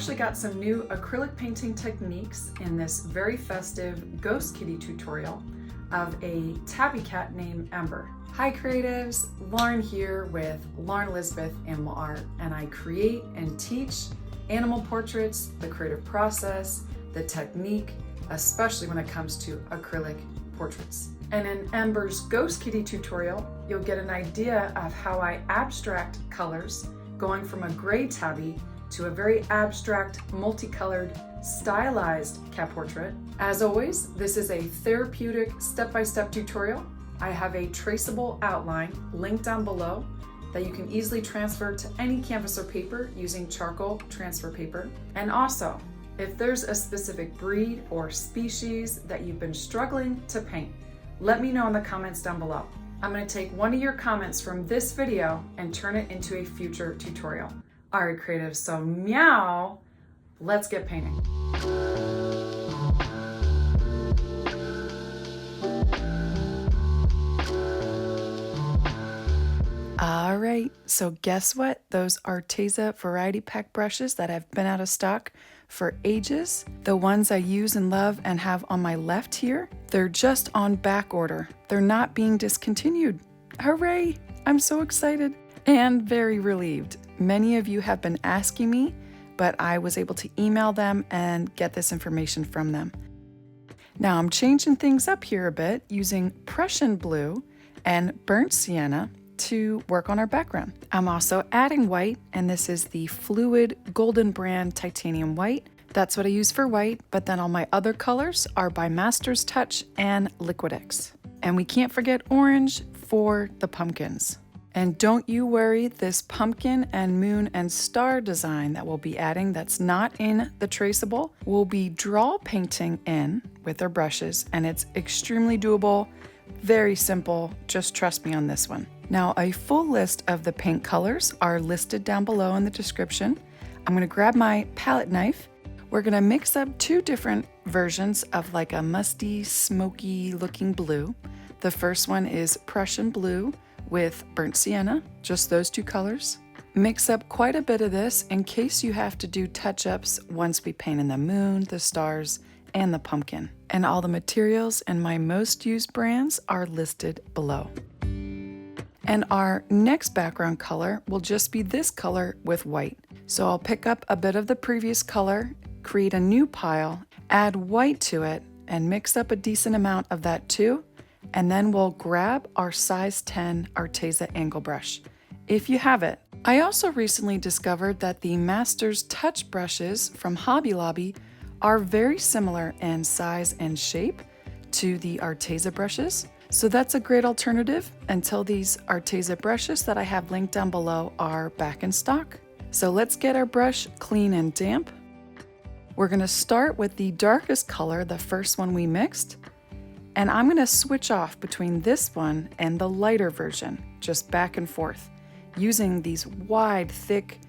actually got some new acrylic painting techniques in this very festive ghost kitty tutorial of a tabby cat named Ember. Hi creatives, Lauren here with Lauren Elizabeth Animal Art, and I create and teach animal portraits, the creative process, the technique, especially when it comes to acrylic portraits. And in Ember's Ghost Kitty tutorial, you'll get an idea of how I abstract colors, going from a gray tabby to a very abstract, multicolored, stylized cat portrait. As always, this is a therapeutic step-by-step tutorial. I have a traceable outline linked down below that you can easily transfer to any canvas or paper using charcoal transfer paper. And also, if there's a specific breed or species that you've been struggling to paint, let me know in the comments down below. I'm going to take one of your comments from this video and turn it into a future tutorial. All right, creatives, so meow, let's get painting. All right, so guess what? Those Arteza variety pack brushes that have been out of stock for ages, the ones I use and love and have on my left here, they're just on back order. They're not being discontinued. Hooray! I'm so excited and very relieved. Many of you have been asking me, but I was able to email them and get this information from them. Now I'm changing things up here a bit using Prussian Blue and Burnt Sienna to work on our background. I'm also adding white, and this is the Fluid Golden Brand Titanium White. That's what I use for white, but then all my other colors are by Master's Touch and Liquitex. And we can't forget orange for the pumpkins. And don't you worry, this pumpkin and moon and star design that we'll be adding that's not in the traceable, we'll be draw painting in with our brushes, and it's extremely doable, very simple, just trust me on this one. Now, a full list of the paint colors are listed down below in the description. I'm gonna grab my palette knife. We're gonna mix up two different versions of like a musty, smoky looking blue. The first one is Prussian Blue with Burnt Sienna, just those two colors. Mix up quite a bit of this in case you have to do touch-ups once we paint in the moon, the stars, and the pumpkin. And all the materials and my most used brands are listed below. And our next background color will just be this color with white. So I'll pick up a bit of the previous color, create a new pile, add white to it, and mix up a decent amount of that too. And then we'll grab our size 10 Arteza angle brush, if you have it. I also recently discovered that the Master's Touch brushes from Hobby Lobby are very similar in size and shape to the Arteza brushes. So that's a great alternative until these Arteza brushes that I have linked down below are back in stock. So let's get our brush clean and damp. We're gonna start with the darkest color, the first one we mixed, and I'm gonna switch off between this one and the lighter version, just back and forth, using these wide, thick,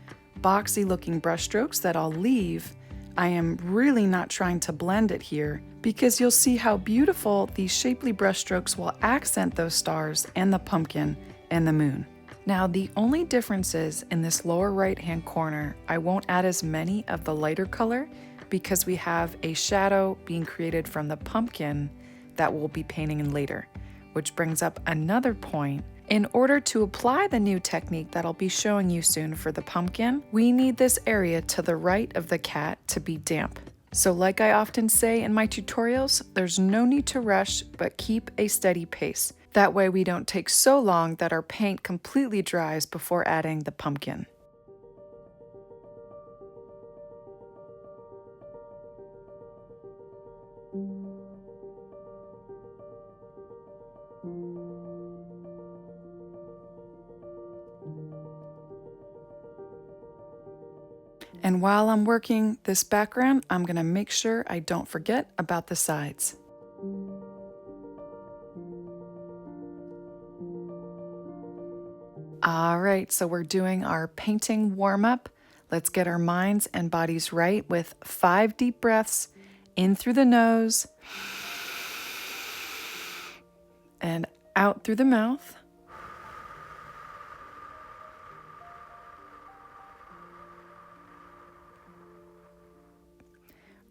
boxy looking brush strokes that I'll leave. I am really not trying to blend it here because you'll see how beautiful these shapely brush strokes will accent those stars and the pumpkin and the moon. Now, the only difference is in this lower right-hand corner, I won't add as many of the lighter color because we have a shadow being created from the pumpkin that we'll be painting in later, which brings up another point. In order to apply the new technique that I'll be showing you soon for the pumpkin, we need this area to the right of the cat to be damp. So like I often say in my tutorials, there's no need to rush, but keep a steady pace. That way we don't take so long that our paint completely dries before adding the pumpkin. And while I'm working this background, I'm gonna make sure I don't forget about the sides. All right, so we're doing our painting warm-up. Let's get our minds and bodies right with 5 deep breaths in through the nose and out through the mouth.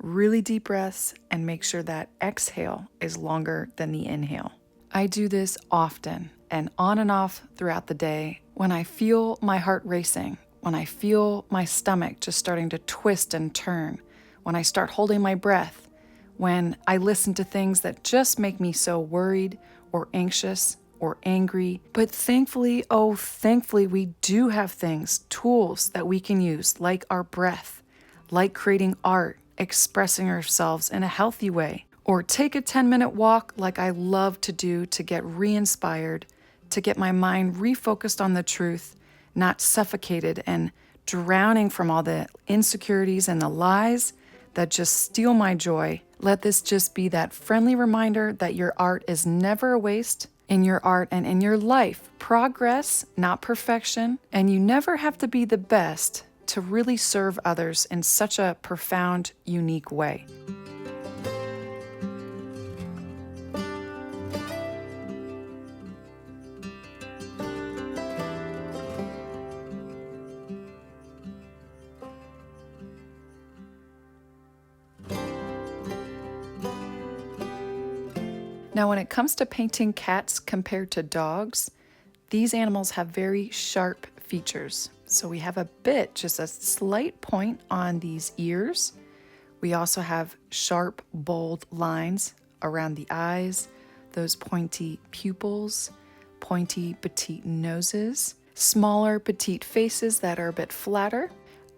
really deep breaths and make sure that exhale is longer than the inhale. I do this often and off throughout the day when I feel my heart racing, when I feel my stomach just starting to twist and turn, when I start holding my breath, when I listen to things that just make me so worried or anxious or angry. But thankfully, oh, thankfully, we do have things, tools that we can use, like our breath, like creating art, expressing ourselves in a healthy way, or take a 10-minute walk like I love to do to get re-inspired, to get my mind refocused on the truth, not suffocated and drowning from all the insecurities and the lies that just steal my joy. Let this just be that friendly reminder that your art is never a waste. In your art and in your life, progress, not perfection, and you never have to be the best to really serve others in such a profound, unique way. Now, when it comes to painting cats compared to dogs, these animals have very sharp features. So we have just a slight point on these ears. We also have sharp, bold lines around the eyes, those pointy pupils, pointy, petite noses, smaller, petite faces that are a bit flatter,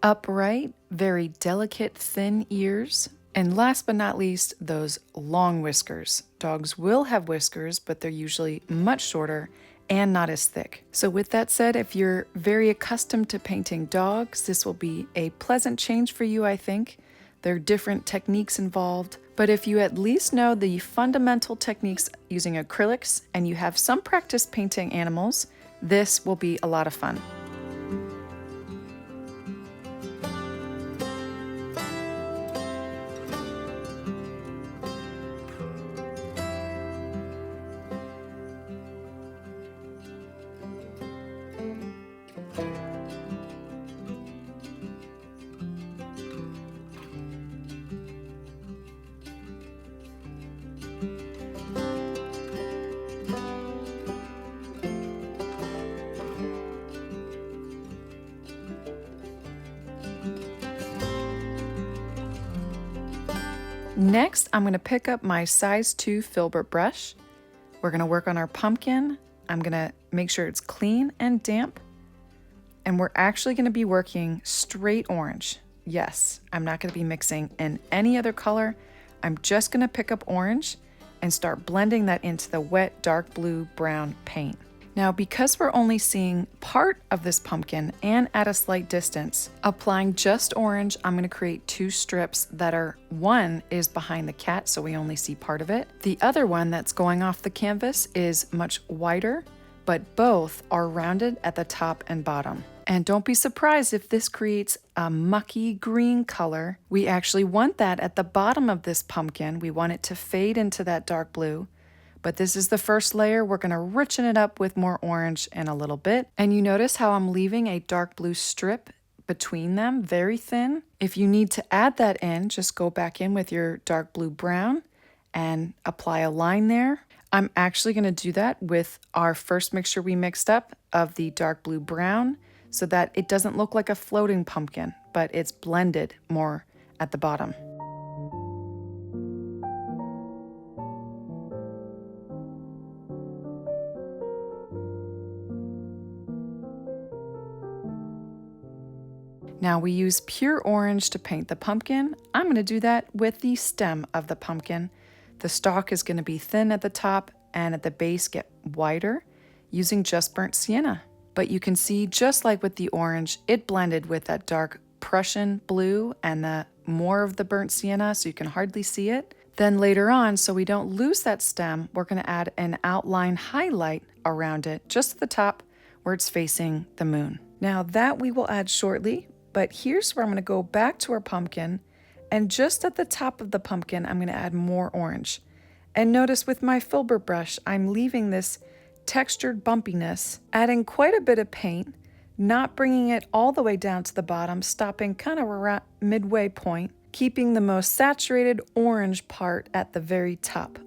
upright, very delicate, thin ears, and last but not least, those long whiskers. Dogs will have whiskers, but they're usually much shorter and not as thick. So with that said, if you're very accustomed to painting dogs, this will be a pleasant change for you, I think. There are different techniques involved, but if you at least know the fundamental techniques using acrylics and you have some practice painting animals, this will be a lot of fun. Next, I'm going to pick up my size 2 Filbert brush. We're going to work on our pumpkin. I'm going to make sure it's clean and damp. And we're actually going to be working straight orange. Yes, I'm not going to be mixing in any other color. I'm just going to pick up orange and start blending that into the wet dark blue brown paint. Now, because we're only seeing part of this pumpkin and at a slight distance, applying just orange, I'm going to create 2 strips that are, one is behind the cat, so we only see part of it. The other one that's going off the canvas is much wider, but both are rounded at the top and bottom. And don't be surprised if this creates a mucky green color. We actually want that at the bottom of this pumpkin. We want it to fade into that dark blue. But this is the first layer. We're going to richen it up with more orange in a little bit. And you notice how I'm leaving a dark blue strip between them, very thin. If you need to add that in, just go back in with your dark blue brown and apply a line there. I'm actually going to do that with our first mixture we mixed up of the dark blue brown so that it doesn't look like a floating pumpkin, but it's blended more at the bottom. Now we use pure orange to paint the pumpkin. I'm going to do that with the stem of the pumpkin. The stalk is going to be thin at the top and at the base get wider using just burnt sienna. But you can see, just like with the orange, it blended with that dark Prussian blue and the more of the burnt sienna, so you can hardly see it. Then later on, so we don't lose that stem, we're going to add an outline highlight around it, just at the top where it's facing the moon. Now that we will add shortly, but here's where I'm going to go back to our pumpkin, and just at the top of the pumpkin, I'm going to add more orange. And notice with my Filbert brush, I'm leaving this textured bumpiness, adding quite a bit of paint, not bringing it all the way down to the bottom, stopping kind of around midway point, keeping the most saturated orange part at the very top.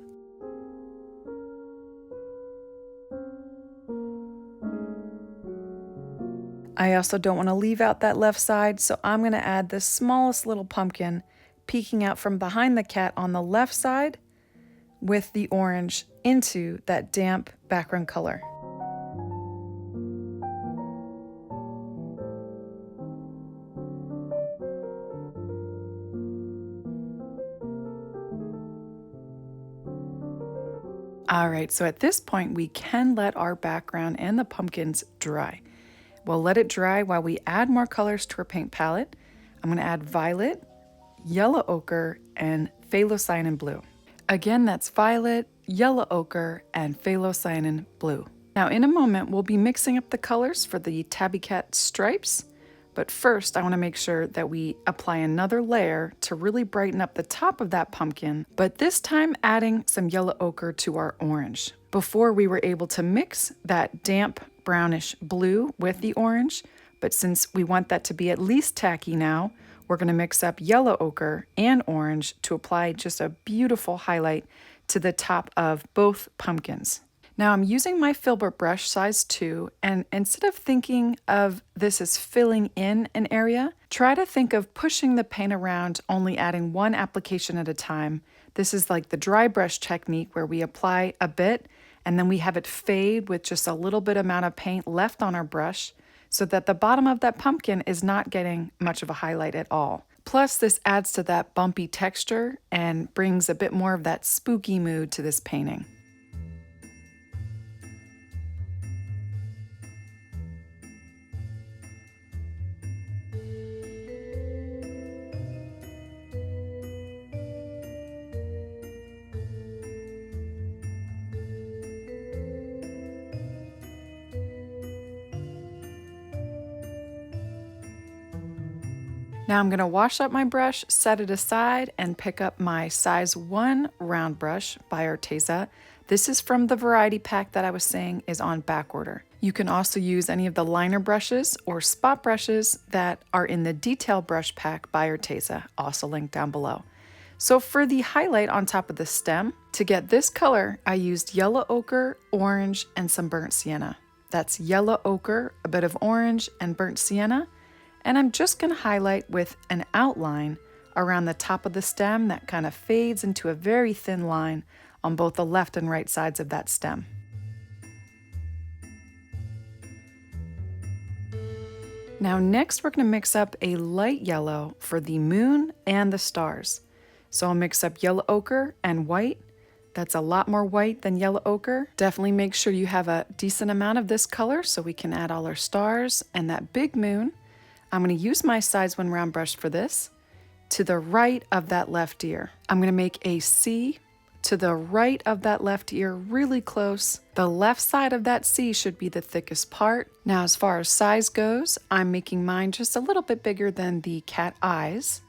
I also don't want to leave out that left side, so I'm going to add the smallest little pumpkin peeking out from behind the cat on the left side with the orange into that damp background color. All right, so at this point we can let our background and the pumpkins dry. We'll let it dry while we add more colors to our paint palette. I'm going to add violet, yellow ochre, and phthalo blue. Again, that's violet, yellow ochre, and phthalo blue. Now in a moment, we'll be mixing up the colors for the tabby cat stripes, but first I want to make sure that we apply another layer to really brighten up the top of that pumpkin, but this time adding some yellow ochre to our orange. Before we were able to mix that damp brownish blue with the orange, but since we want that to be at least tacky now, we're going to mix up yellow ochre and orange to apply just a beautiful highlight to the top of both pumpkins. Now I'm using my Filbert brush size 2, and instead of thinking of this as filling in an area, try to think of pushing the paint around, only adding one application at a time. This is like the dry brush technique where we apply a bit and then we have it fade with just a little bit amount of paint left on our brush so that the bottom of that pumpkin is not getting much of a highlight at all. Plus, this adds to that bumpy texture and brings a bit more of that spooky mood to this painting. Now I'm going to wash up my brush, set it aside, and pick up my size 1 round brush by Arteza. This is from the variety pack that I was saying is on back order. You can also use any of the liner brushes or spot brushes that are in the detail brush pack by Arteza, also linked down below. So for the highlight on top of the stem, to get this color, I used yellow ochre, orange, and some burnt sienna. That's yellow ochre, a bit of orange, and burnt sienna. And I'm just going to highlight with an outline around the top of the stem that kind of fades into a very thin line on both the left and right sides of that stem. Now next we're going to mix up a light yellow for the moon and the stars. So I'll mix up yellow ochre and white. That's a lot more white than yellow ochre. Definitely make sure you have a decent amount of this color so we can add all our stars and that big moon. I'm going to use my size 1 round brush for this. To the right of that left ear, I'm going to make a C to the right of that left ear, really close. The left side of that C should be the thickest part. Now as far as size goes, I'm making mine just a little bit bigger than the cat eyes.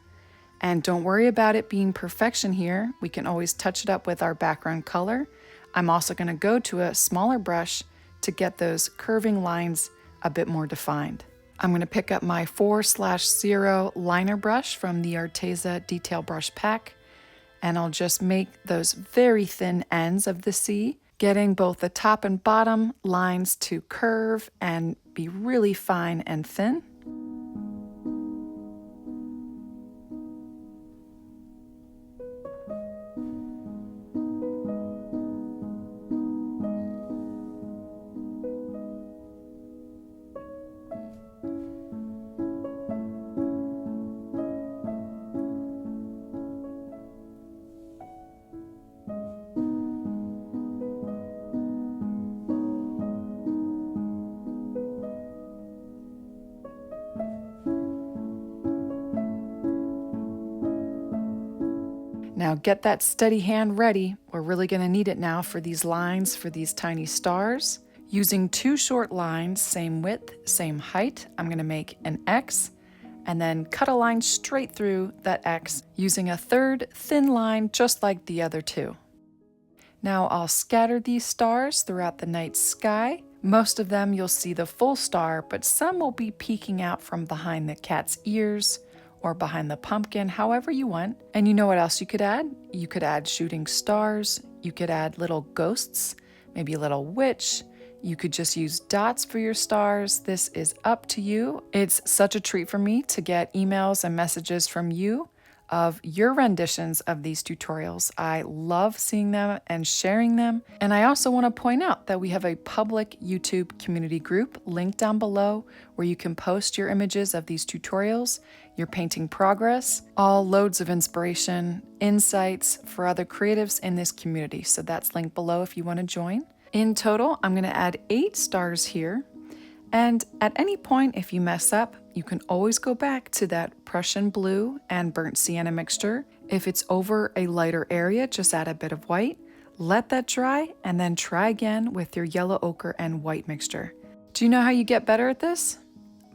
And don't worry about it being perfection here. We can always touch it up with our background color. I'm also going to go to a smaller brush to get those curving lines a bit more defined. I'm going to pick up my 4/0 liner brush from the Arteza Detail Brush Pack, and I'll just make those very thin ends of the C, getting both the top and bottom lines to curve and be really fine and thin. Now get that steady hand ready. We're really going to need it now for these lines, for these tiny stars. Using 2 short lines, same width, same height, I'm going to make an X and then cut a line straight through that X using a 3rd thin line just like the other 2. Now I'll scatter these stars throughout the night sky. Most of them you'll see the full star, but some will be peeking out from behind the cat's ears or behind the pumpkin, however you want. And you know what else you could add? You could add shooting stars, you could add little ghosts, maybe a little witch. You could just use dots for your stars. This is up to you. It's such a treat for me to get emails and messages from you of your renditions of these tutorials. I love seeing them and sharing them. And I also want to point out that we have a public YouTube community group linked down below where you can post your images of these tutorials, your painting progress, all loads of inspiration, insights for other creatives in this community. So that's linked below if you want to join. In total, I'm going to add 8 stars here. And at any point, if you mess up, you can always go back to that Prussian Blue and burnt sienna mixture. If it's over a lighter area, just add a bit of white, let that dry, and then try again with your yellow ochre and white mixture. Do you know how you get better at this?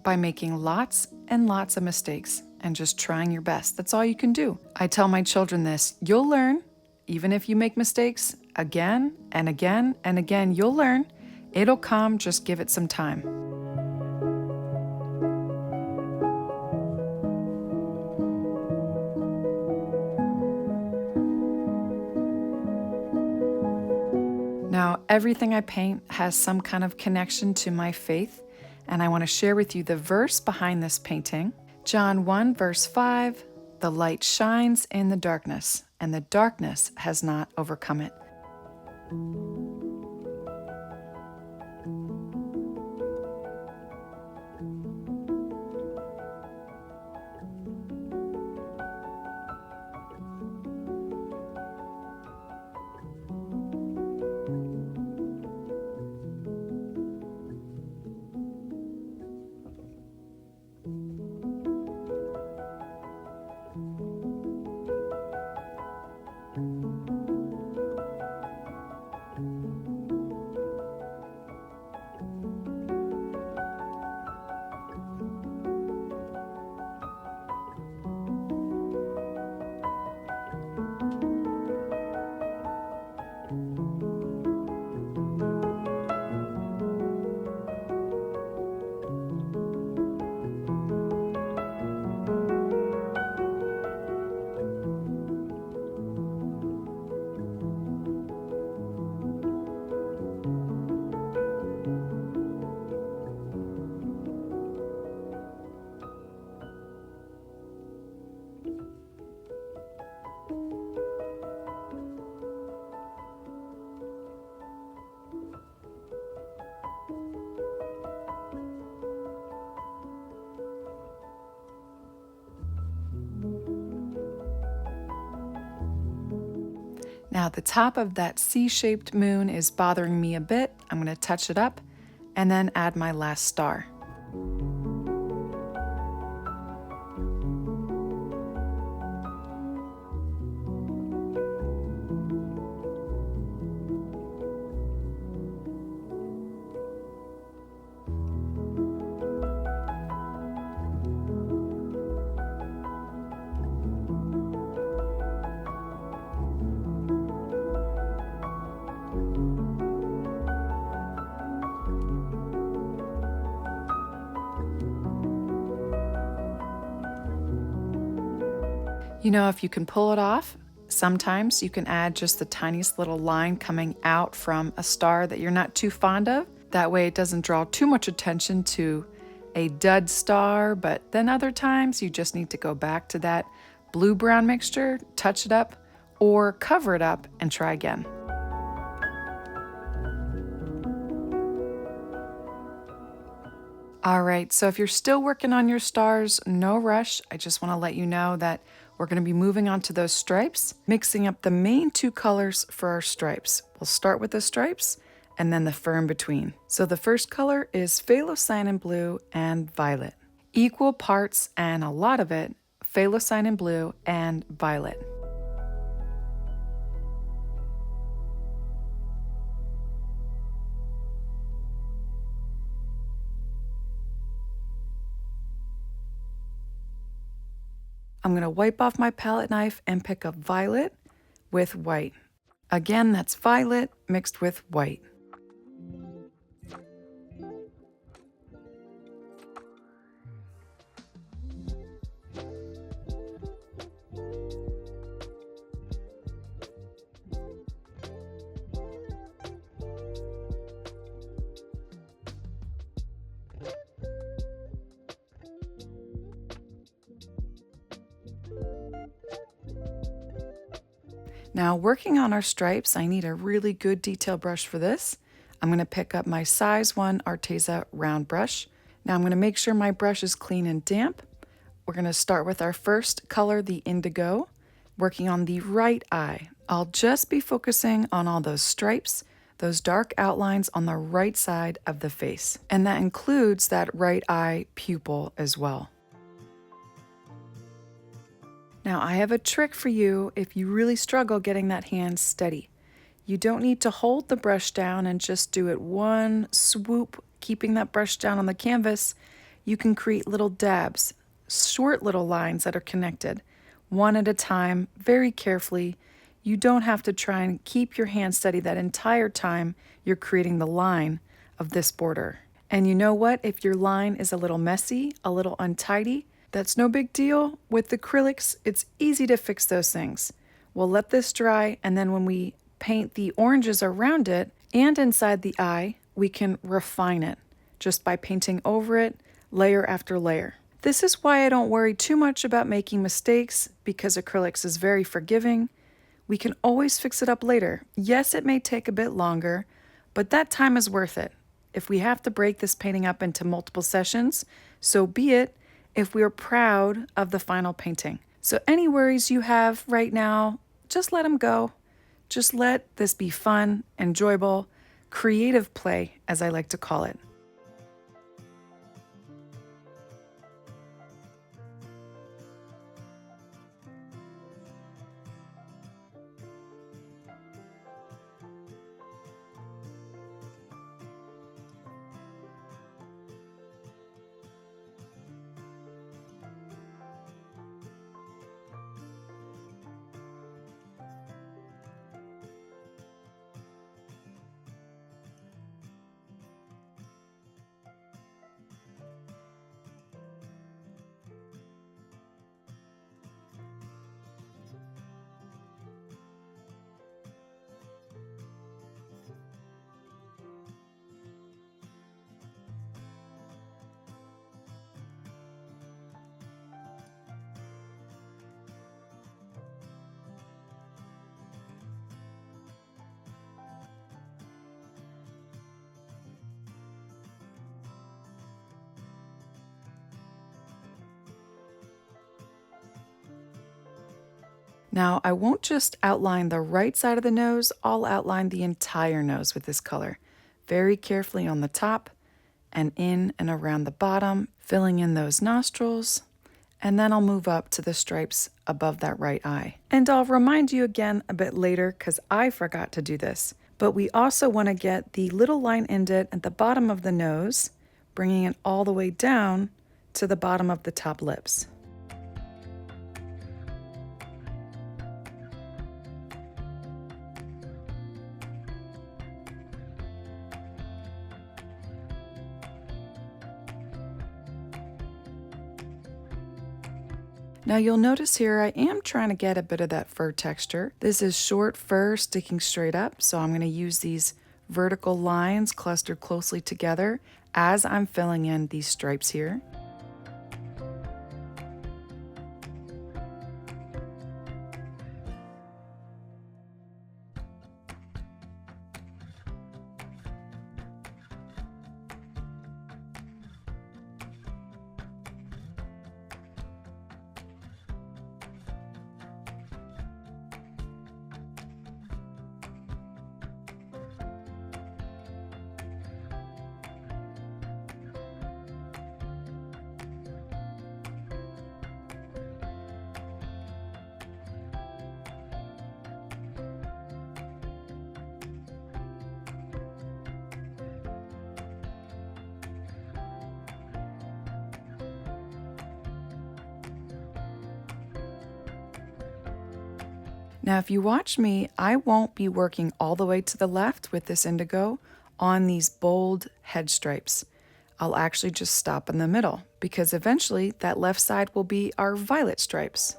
By making lots and lots of mistakes and just trying your best. That's all you can do. I tell my children this, you'll learn, even if you make mistakes again and again and again, you'll learn. It'll come, just give it some time. Now, everything I paint has some kind of connection to my faith, and I want to share with you the verse behind this painting. John 1 verse 5, "The light shines in the darkness, and the darkness has not overcome it." Now the top of that C-shaped moon is bothering me a bit. I'm going to touch it up and then add my last star. You know, if you can pull it off, sometimes you can add just the tiniest little line coming out from a star that you're not too fond of. That way it doesn't draw too much attention to a dud star, but then other times you just need to go back to that blue-brown mixture, touch it up, or cover it up and try again. All right, so if you're still working on your stars, no rush. I just want to let you know that we're going to be moving on to those stripes, mixing up the main 2 colors for our stripes. We'll start with the stripes and then the fur in between. So the first color is Phthalo Blue and Violet. Equal parts, and a lot of it, Phthalo Blue and Violet. I'm going to wipe off my palette knife and pick up violet with white. Again, that's violet mixed with white. Now, working on our stripes, I need a really good detail brush for this. I'm going to pick up my size 1 Arteza round brush. Now I'm going to make sure my brush is clean and damp. We're going to start with our first color, the indigo, working on the right eye. I'll just be focusing on all those stripes, those dark outlines on the right side of the face. And that includes that right eye pupil as well. Now I have a trick for you if you really struggle getting that hand steady. You don't need to hold the brush down and just do it one swoop, keeping that brush down on the canvas. You can create little dabs, short little lines that are connected, one at a time, very carefully. You don't have to try and keep your hand steady that entire time you're creating the line of this border. And you know what? If your line is a little messy, a little untidy, that's no big deal. With acrylics, it's easy to fix those things. We'll let this dry, and then when we paint the oranges around it and inside the eye, we can refine it just by painting over it layer after layer. This is why I don't worry too much about making mistakes, because acrylics is very forgiving. We can always fix it up later. Yes, it may take a bit longer, but that time is worth it. If we have to break this painting up into multiple sessions, so be it, if we are proud of the final painting. So any worries you have right now, just let them go. Just let this be fun, enjoyable, creative play, as I like to call it. Now, I won't just outline the right side of the nose, I'll outline the entire nose with this color, very carefully on the top and in and around the bottom, filling in those nostrils, and then I'll move up to the stripes above that right eye. And I'll remind you again a bit later because I forgot to do this, but we also want to get the little line indent at the bottom of the nose, bringing it all the way down to the bottom of the top lips. Now you'll notice here I am trying to get a bit of that fur texture. This is short fur sticking straight up, so I'm going to use these vertical lines clustered closely together as I'm filling in these stripes here. Now, if you watch me, I won't be working all the way to the left with this indigo on these bold head stripes. I'll actually just stop in the middle because eventually that left side will be our violet stripes.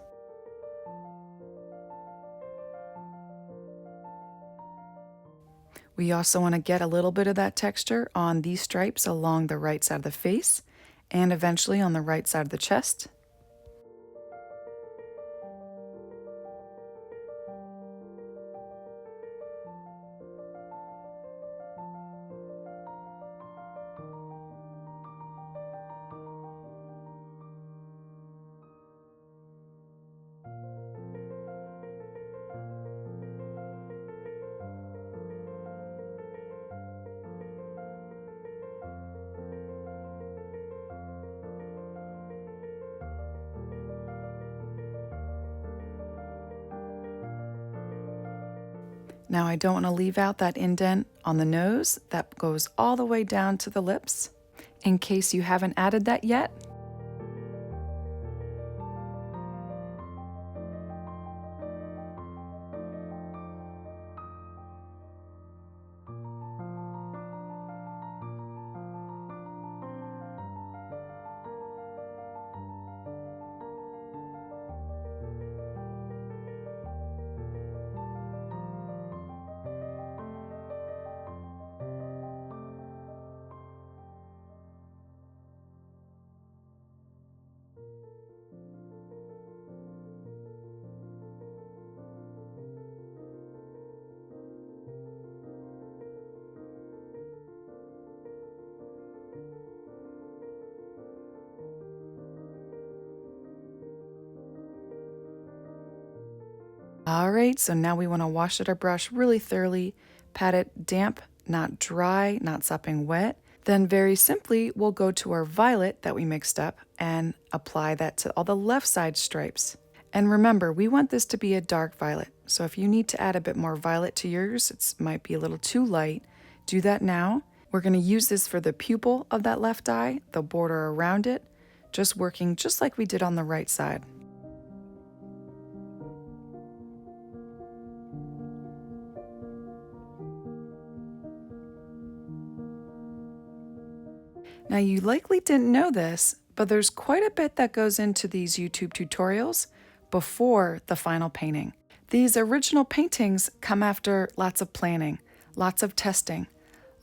We also want to get a little bit of that texture on these stripes along the right side of the face and eventually on the right side of the chest. Now I don't want to leave out that indent on the nose that goes all the way down to the lips, in case you haven't added that yet. All right, so now we want to wash out our brush really thoroughly, pat it damp, not dry, not sopping wet. Then very simply, we'll go to our violet that we mixed up and apply that to all the left side stripes. And remember, we want this to be a dark violet. So if you need to add a bit more violet to yours, it might be a little too light, do that now. We're going to use this for the pupil of that left eye, the border around it, just working just like we did on the right side. Now you likely didn't know this, but there's quite a bit that goes into these YouTube tutorials before the final painting. These original paintings come after lots of planning, lots of testing,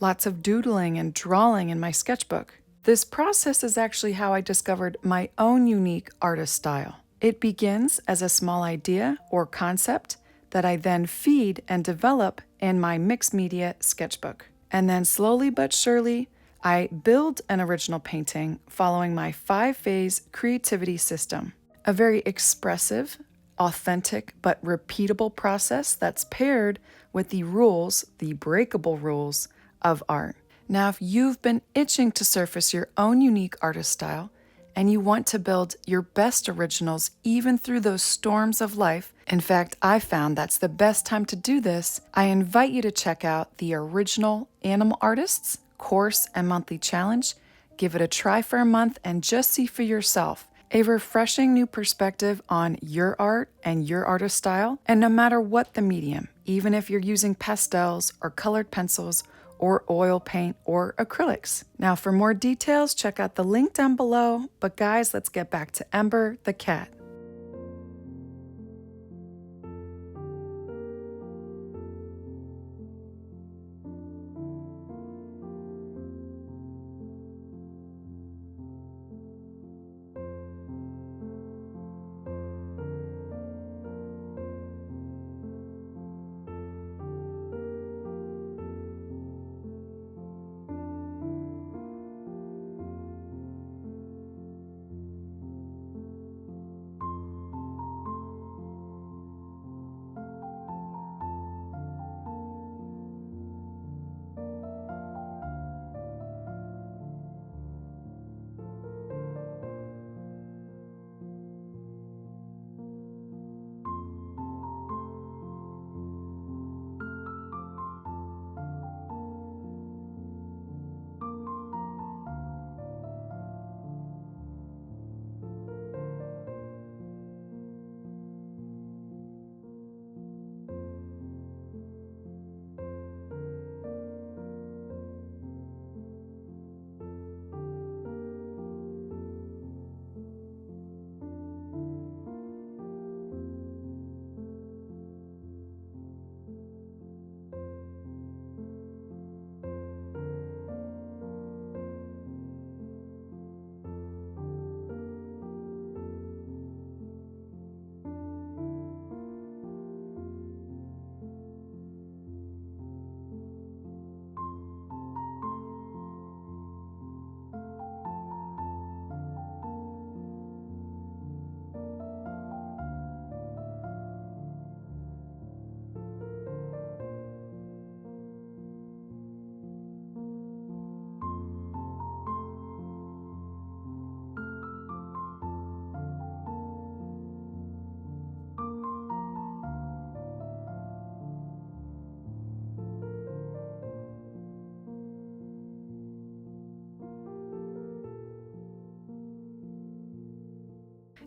lots of doodling and drawing in my sketchbook. This process is actually how I discovered my own unique artist style. It begins as a small idea or concept that I then feed and develop in my mixed media sketchbook. And then slowly but surely, I build an original painting following my 5-phase creativity system, a very expressive, authentic, but repeatable process that's paired with the rules, the breakable rules of art. Now, if you've been itching to surface your own unique artist style and you want to build your best originals even through those storms of life, in fact, I found that's the best time to do this, I invite you to check out the Original Animal Artists course and monthly challenge. Give it a try for a month and just see for yourself a refreshing new perspective on your art and your artist style. And no matter what the medium, even if you're using pastels or colored pencils or oil paint or acrylics. Now for more details, check out the link down below. But guys, let's get back to Ember the cat.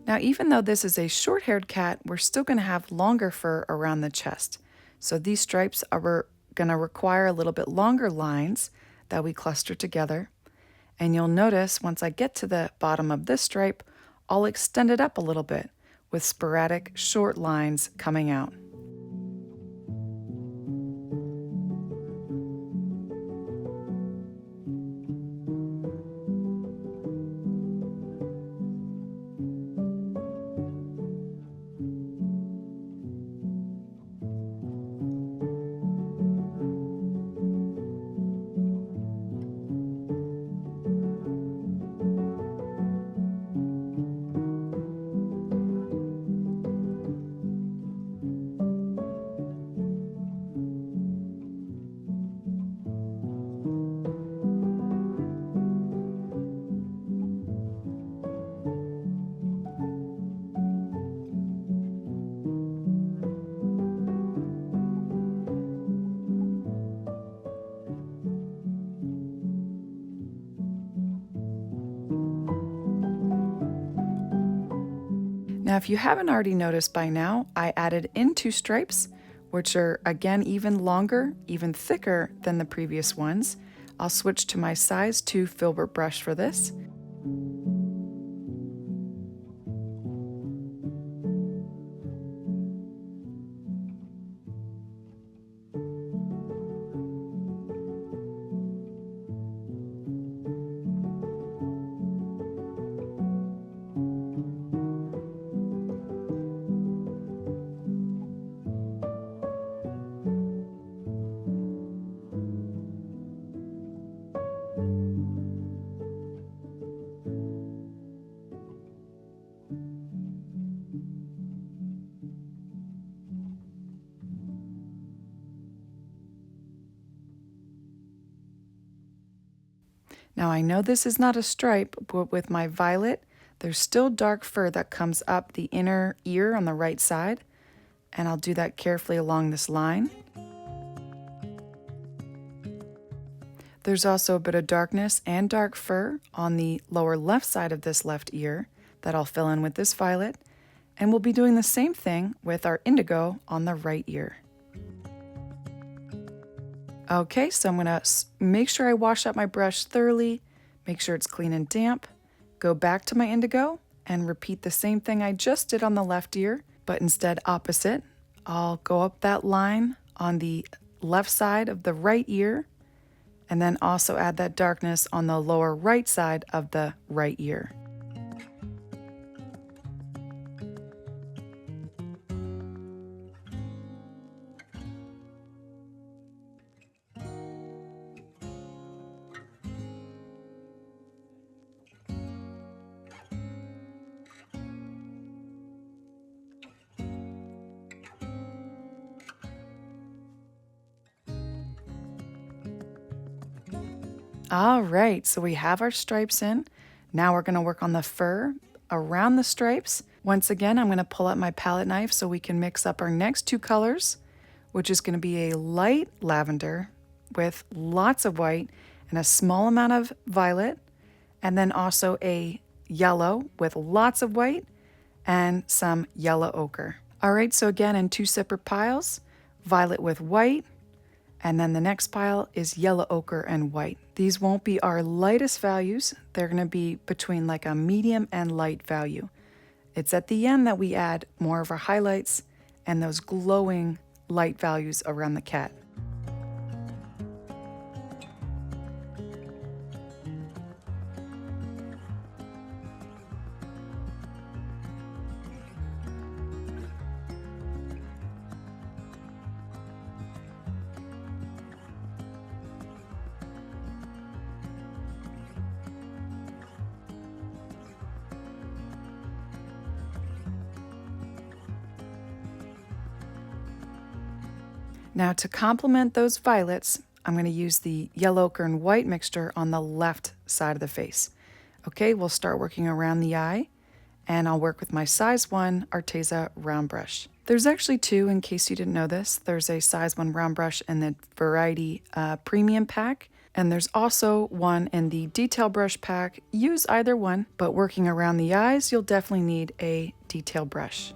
Now, even though this is a short-haired cat, we're still going to have longer fur around the chest. So these stripes are going to require a little bit longer lines that we cluster together. And you'll notice once I get to the bottom of this stripe, I'll extend it up a little bit with sporadic short lines coming out. Now, if you haven't already noticed by now, I added in 2 stripes, which are again even longer, even thicker than the previous ones. I'll switch to my size 2 Filbert brush for this. Now I know this is not a stripe, but with my violet, there's still dark fur that comes up the inner ear on the right side, and I'll do that carefully along this line. There's also a bit of darkness and dark fur on the lower left side of this left ear that I'll fill in with this violet, and we'll be doing the same thing with our indigo on the right ear. Okay, so I'm gonna make sure I wash out my brush thoroughly, make sure it's clean and damp, go back to my indigo, and repeat the same thing I just did on the left ear, but instead opposite. I'll go up that line on the left side of the right ear, and then also add that darkness on the lower right side of the right ear. All right, so we have our stripes in. Now we're going to work on the fur around the stripes. Once again, I'm going to pull out my palette knife so we can mix up our next 2 colors, which is going to be a light lavender with lots of white and a small amount of violet, and then also a yellow with lots of white and some yellow ochre. All right, so again in 2 separate piles, violet with white, and then the next pile is yellow ochre and white. These won't be our lightest values. They're going to be between like a medium and light value. It's at the end that we add more of our highlights and those glowing light values around the cat. Now to complement those violets, I'm going to use the yellow ochre and white mixture on the left side of the face. Okay, we'll start working around the eye, and I'll work with my size 1 Arteza round brush. There's actually 2 in case you didn't know this. There's a size 1 round brush in the Variety Premium pack, And there's also one in the detail brush pack. Use either one, but working around the eyes, you'll definitely need a detail brush.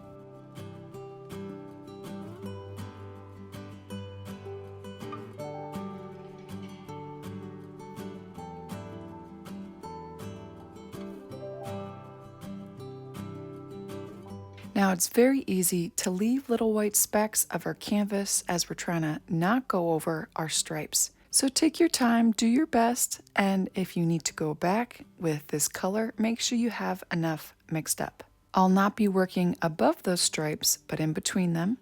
Now it's very easy to leave little white specks of our canvas as we're trying to not go over our stripes. So take your time, do your best, and if you need to go back with this color, make sure you have enough mixed up. I'll not be working above those stripes, but in between them.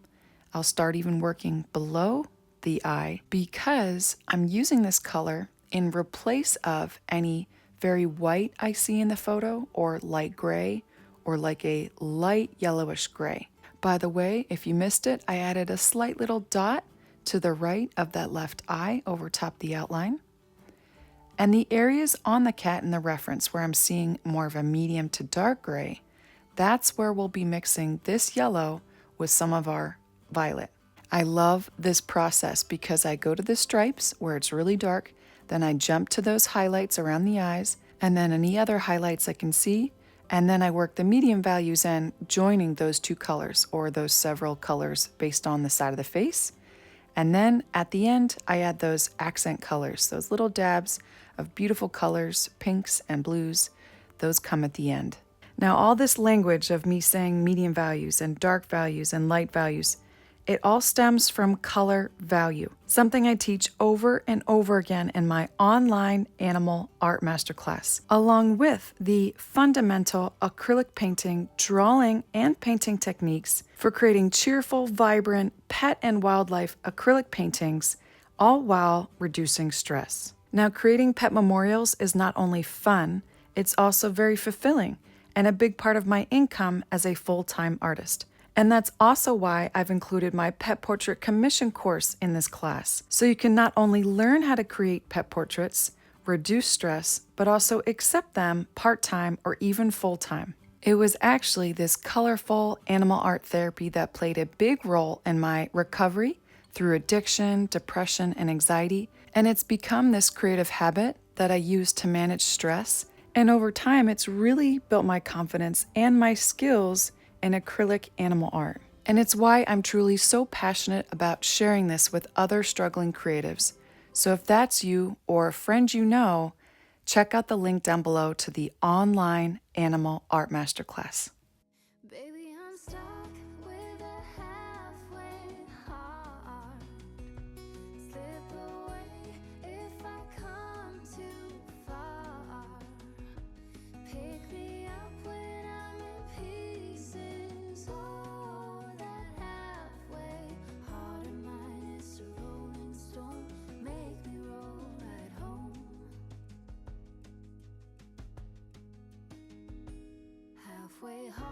I'll start even working below the eye because I'm using this color in replace of any very white I see in the photo or light gray or like a light yellowish gray. By the way, if you missed it, I added a slight little dot to the right of that left eye over top the outline. And the areas on the cat in the reference where I'm seeing more of a medium to dark gray, that's where we'll be mixing this yellow with some of our violet. I love this process because I go to the stripes where it's really dark, then I jump to those highlights around the eyes, and then any other highlights I can see, and then I work the medium values in, joining those two colors or those several colors based on the side of the face. And then at the end, I add those accent colors, those little dabs of beautiful colors, pinks and blues. Those come at the end. Now, all this language of me saying medium values and dark values and light values, it all stems from color value, something I teach over and over again in my online animal art masterclass, along with the fundamental acrylic painting, drawing, and painting techniques for creating cheerful, vibrant pet and wildlife acrylic paintings, all while reducing stress. Now, creating pet memorials is not only fun, it's also very fulfilling and a big part of my income as a full-time artist. And that's also why I've included my pet portrait commission course in this class. So you can not only learn how to create pet portraits, reduce stress, but also accept them part-time or even full-time. It was actually this colorful animal art therapy that played a big role in my recovery through addiction, depression, and anxiety. And it's become this creative habit that I use to manage stress. And over time, it's really built my confidence and my skills in acrylic animal art. And it's why I'm truly so passionate about sharing this with other struggling creatives. So if that's you or a friend you know, check out the link down below to the online animal art masterclass. Baby, I'm stuck with a halfway heart. Slip away if I come too far. Pick me up when I'm in pieces. Oh, that halfway heart of mine is a rolling stone. Make me roll right home. Halfway hard.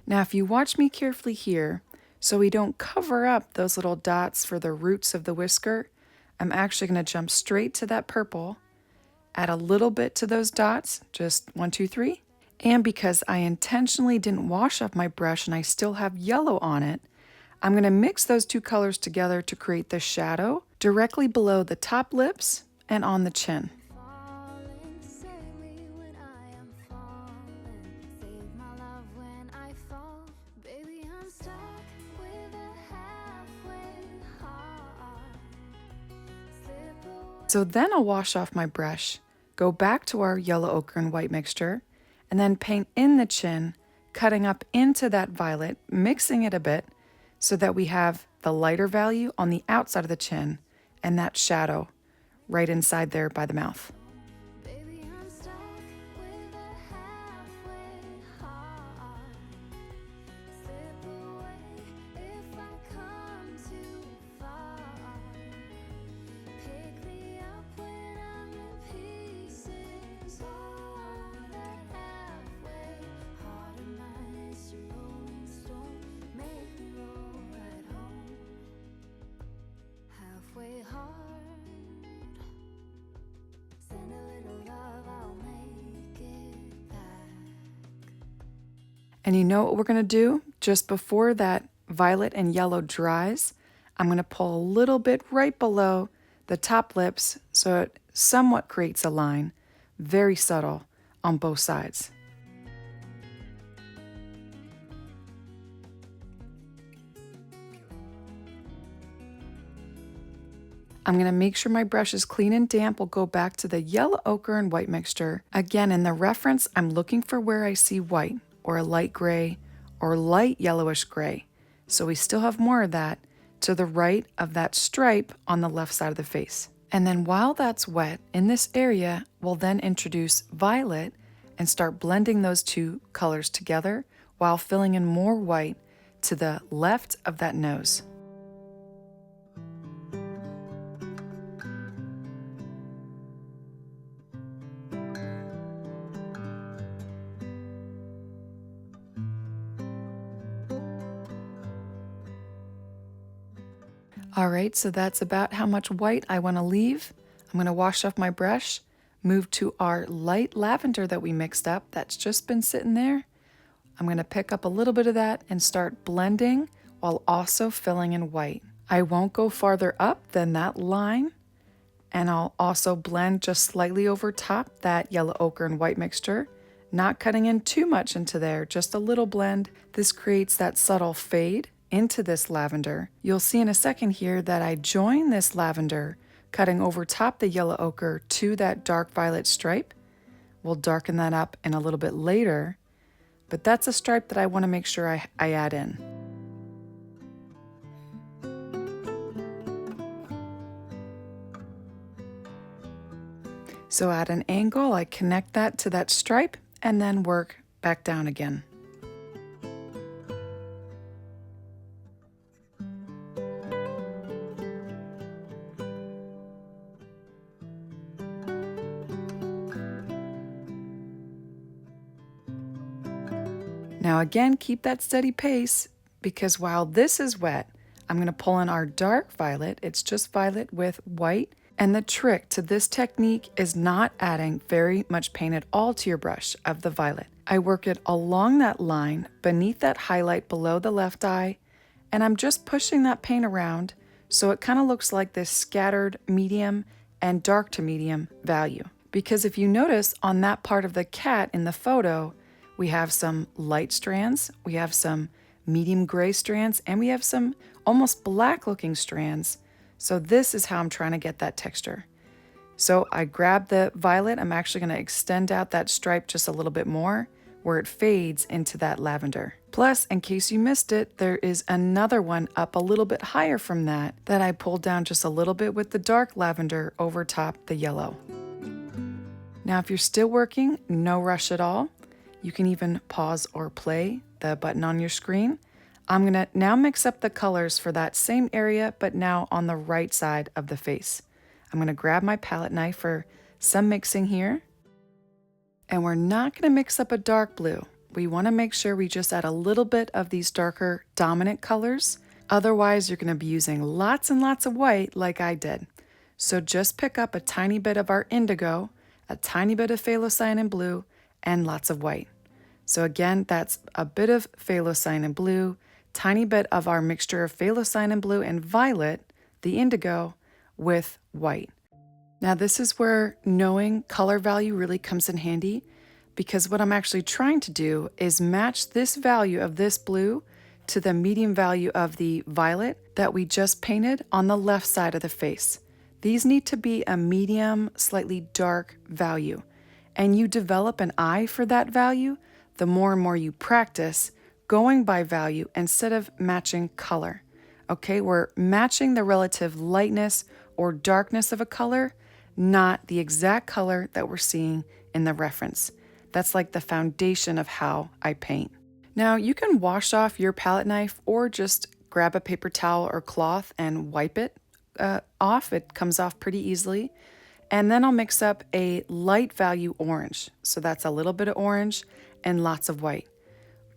Now, if you watch me carefully here, so we don't cover up those little dots for the roots of the whisker, I'm actually going to jump straight to that purple, add a little bit to those dots, just 1, 2, 3. And because I intentionally didn't wash off my brush and I still have yellow on it, I'm going to mix those two colors together to create the shadow directly below the top lips and on the chin. Falling, save me when I am falling. Save my love when I fall. Baby, I'm stuck with a halfway heart. Slip away. So then I'll wash off my brush, go back to our yellow ochre and white mixture, and then paint in the chin, cutting up into that violet, mixing it a bit so that we have the lighter value on the outside of the chin and that shadow right inside there by the mouth. Baby, I'm stuck with a halfway heart. Slip away if I come too far. Pick me up when I'm in pieces. Oh, that halfway heart of mine is a rolling stone. Make me roll right home. Halfway hard. Send a little love, I'll make it back. And you know what we're going to do? Just before that violet and yellow dries, I'm going to pull a little bit right below the top lips so it somewhat creates a line, very subtle on both sides. I'm going to make sure my brush is clean and damp. We'll go back to the yellow ochre and white mixture. Again, in the reference, I'm looking for where I see white or a light gray or light yellowish gray. So we still have more of that to the right of that stripe on the left side of the face. And then while that's wet, in this area, we'll then introduce violet and start blending those two colors together while filling in more white to the left of that nose. All right, so that's about how much white I want to leave. I'm going to wash off my brush, move to our light lavender that we mixed up that's just been sitting there. I'm going to pick up a little bit of that and start blending while also filling in white. I won't go farther up than that line, and I'll also blend just slightly over top that yellow ochre and white mixture, not cutting in too much into there, just a little blend. This creates that subtle fade into this lavender. You'll see in a second here that I join this lavender, cutting over top the yellow ochre to that dark violet stripe. We'll darken that up in a little bit later, but that's a stripe that I want to make sure I add in. So at an angle, I connect that to that stripe and then work back down again. Now again, keep that steady pace because while this is wet, I'm going to pull in our dark violet. It's just violet with white. And the trick to this technique is not adding very much paint at all to your brush of the violet. I work it along that line beneath that highlight below the left eye, and I'm just pushing that paint around so it kind of looks like this scattered medium and dark to medium value. Because if you notice on that part of the cat in the photo, we have some light strands, we have some medium gray strands, and we have some almost black looking strands. So this is how I'm trying to get that texture. So I grab the violet, I'm actually going to extend out that stripe just a little bit more where it fades into that lavender. Plus, in case you missed it, there is another one up a little bit higher from that I pulled down just a little bit with the dark lavender over top the yellow. Now, if you're still working, no rush at all. You can even pause or play the button on your screen. I'm going to now mix up the colors for that same area, but now on the right side of the face. I'm going to grab my palette knife for some mixing here. And we're not going to mix up a dark blue. We want to make sure we just add a little bit of these darker dominant colors. Otherwise, you're going to be using lots and lots of white like I did. So just pick up a tiny bit of our indigo, a tiny bit of Phthalo Blue, and lots of white. So again, that's a bit of Phthalo Blue, tiny bit of our mixture of Phthalo Blue and violet, the indigo, with white. Now this is where knowing color value really comes in handy, because what I'm actually trying to do is match this value of this blue to the medium value of the violet that we just painted on the left side of the face. These need to be a medium, slightly dark value, and you develop an eye for that value the more and more you practice going by value instead of matching color. Okay, we're matching the relative lightness or darkness of a color, not the exact color that we're seeing in the reference. That's like the foundation of how I paint. Now you can wash off your palette knife or just grab a paper towel or cloth and wipe it off. It comes off pretty easily. And then I'll mix up a light value orange. So that's a little bit of orange and lots of white.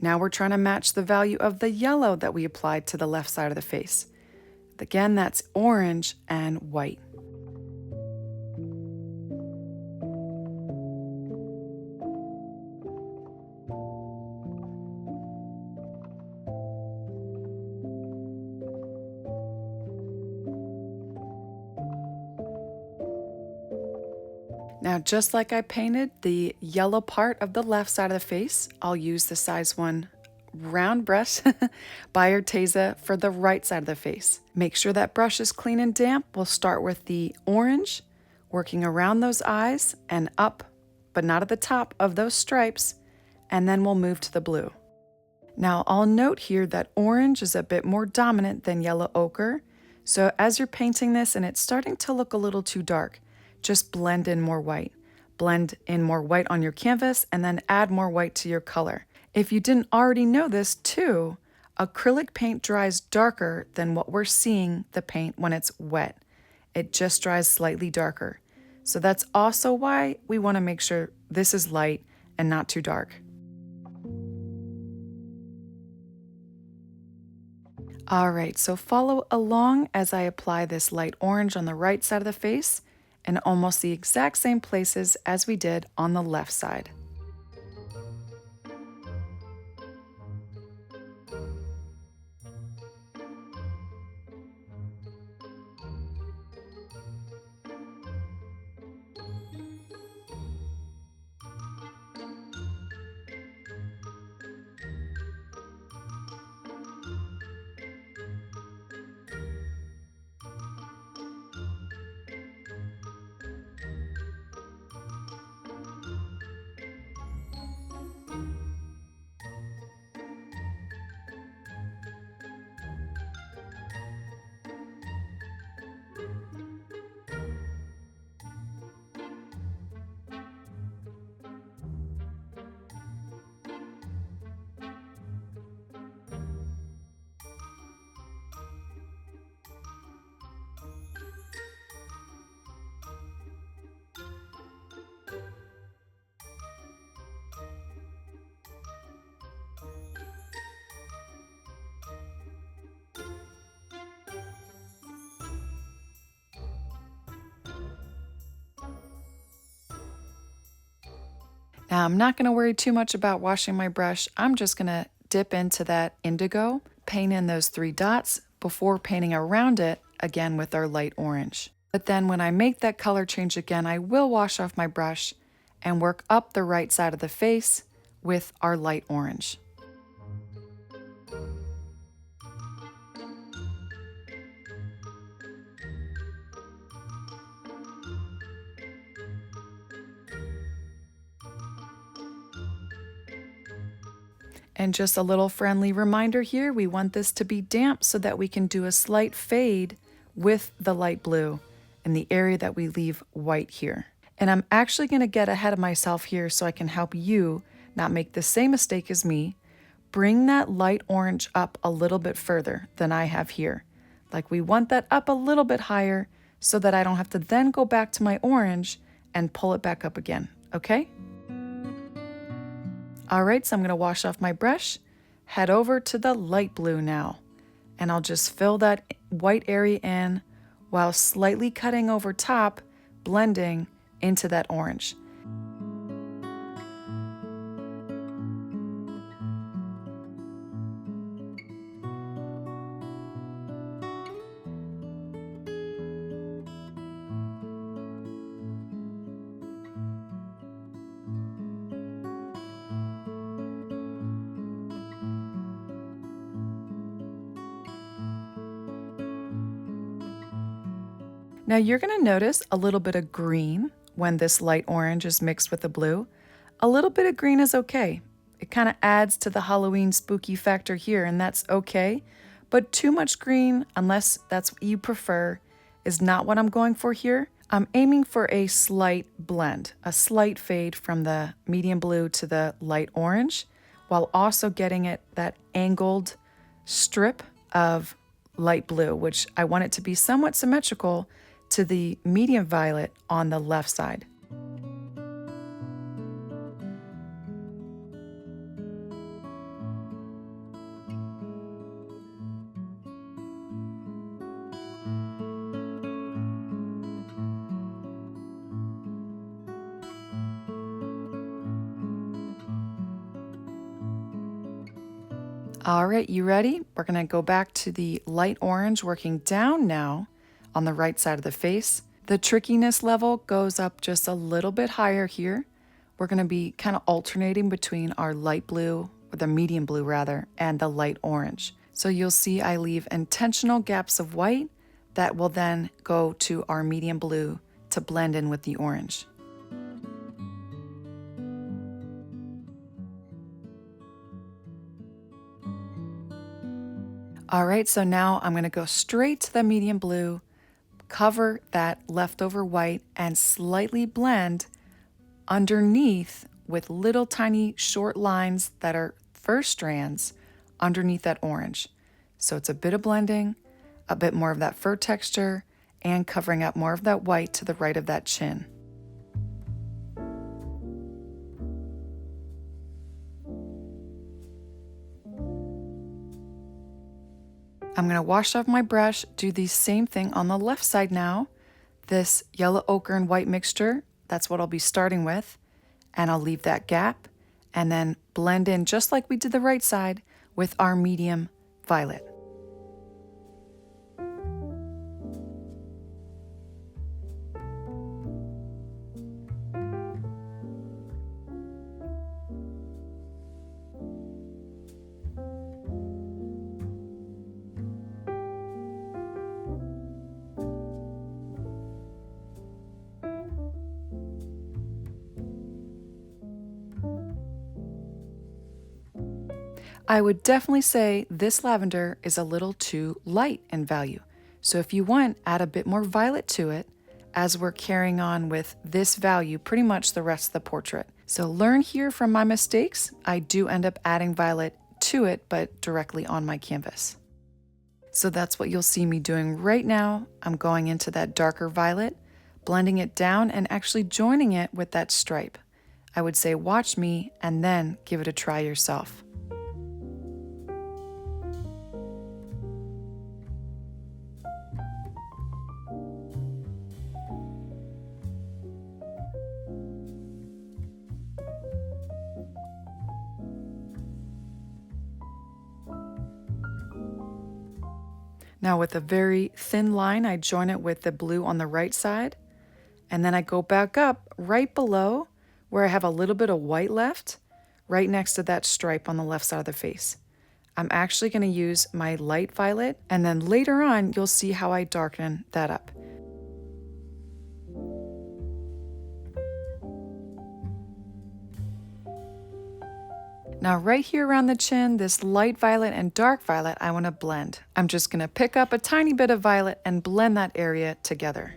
Now we're trying to match the value of the yellow that we applied to the left side of the face. Again, that's orange and white. Now, just like I painted the yellow part of the left side of the face, I'll use the size 1 round brush by Arteza for the right side of the face. Make sure that brush is clean and damp. We'll start with the orange, working around those eyes and up, but not at the top of those stripes, and then we'll move to the blue. Now, I'll note here that orange is a bit more dominant than yellow ochre, so as you're painting this and it's starting to look a little too dark, just blend in more white. Blend in more white on your canvas and then add more white to your color. If you didn't already know this too, acrylic paint dries darker than what we're seeing the paint when it's wet. It just dries slightly darker. So that's also why we want to make sure this is light and not too dark. All right, so follow along as I apply this light orange on the right side of the face in almost the exact same places as we did on the left side. Now, I'm not going to worry too much about washing my brush. I'm just going to dip into that indigo, paint in those 3 dots before painting around it again with our light orange. But then when I make that color change again, I will wash off my brush and work up the right side of the face with our light orange. And just a little friendly reminder here, we want this to be damp so that we can do a slight fade with the light blue in the area that we leave white here. And I'm actually going to get ahead of myself here so I can help you not make the same mistake as me. Bring that light orange up a little bit further than I have here. Like we want that up a little bit higher so that I don't have to then go back to my orange and pull it back up again, okay? All right, so I'm going to wash off my brush, head over to the light blue now, and I'll just fill that white area in while slightly cutting over top, blending into that orange. Now you're going to notice a little bit of green when this light orange is mixed with the blue. A little bit of green is okay. It kind of adds to the Halloween spooky factor here, and that's okay. But too much green, unless that's what you prefer, is not what I'm going for here. I'm aiming for a slight blend, a slight fade from the medium blue to the light orange, while also getting it that angled strip of light blue, which I want it to be somewhat symmetrical to the medium violet on the left side. All right, you ready? We're gonna go back to the light orange, working down now on the right side of the face. The trickiness level goes up just a little bit higher here. We're going to be kind of alternating between our light blue, or the medium blue rather, and the light orange. So you'll see I leave intentional gaps of white that will then go to our medium blue to blend in with the orange. All right, so now I'm going to go straight to the medium blue, cover that leftover white, and slightly blend underneath with little tiny short lines that are fur strands underneath that orange. So it's a bit of blending, a bit more of that fur texture, and covering up more of that white to the right of that chin. I'm going to wash off my brush, do the same thing on the left side now. This yellow ochre and white mixture, that's what I'll be starting with. And I'll leave that gap and then blend in just like we did the right side with our medium violet. I would definitely say this lavender is a little too light in value. So if you want, add a bit more violet to it as we're carrying on with this value pretty much the rest of the portrait. So learn here from my mistakes. I do end up adding violet to it, but directly on my canvas. So that's what you'll see me doing right now. I'm going into that darker violet, blending it down and actually joining it with that stripe. I would say watch me and then give it a try yourself. Now with a very thin line, I join it with the blue on the right side, and then I go back up right below where I have a little bit of white left, right next to that stripe on the left side of the face. I'm actually going to use my light violet, and then later on you'll see how I darken that up. Now right here around the chin, this light violet and dark violet I want to blend. I'm just going to pick up a tiny bit of violet and blend that area together.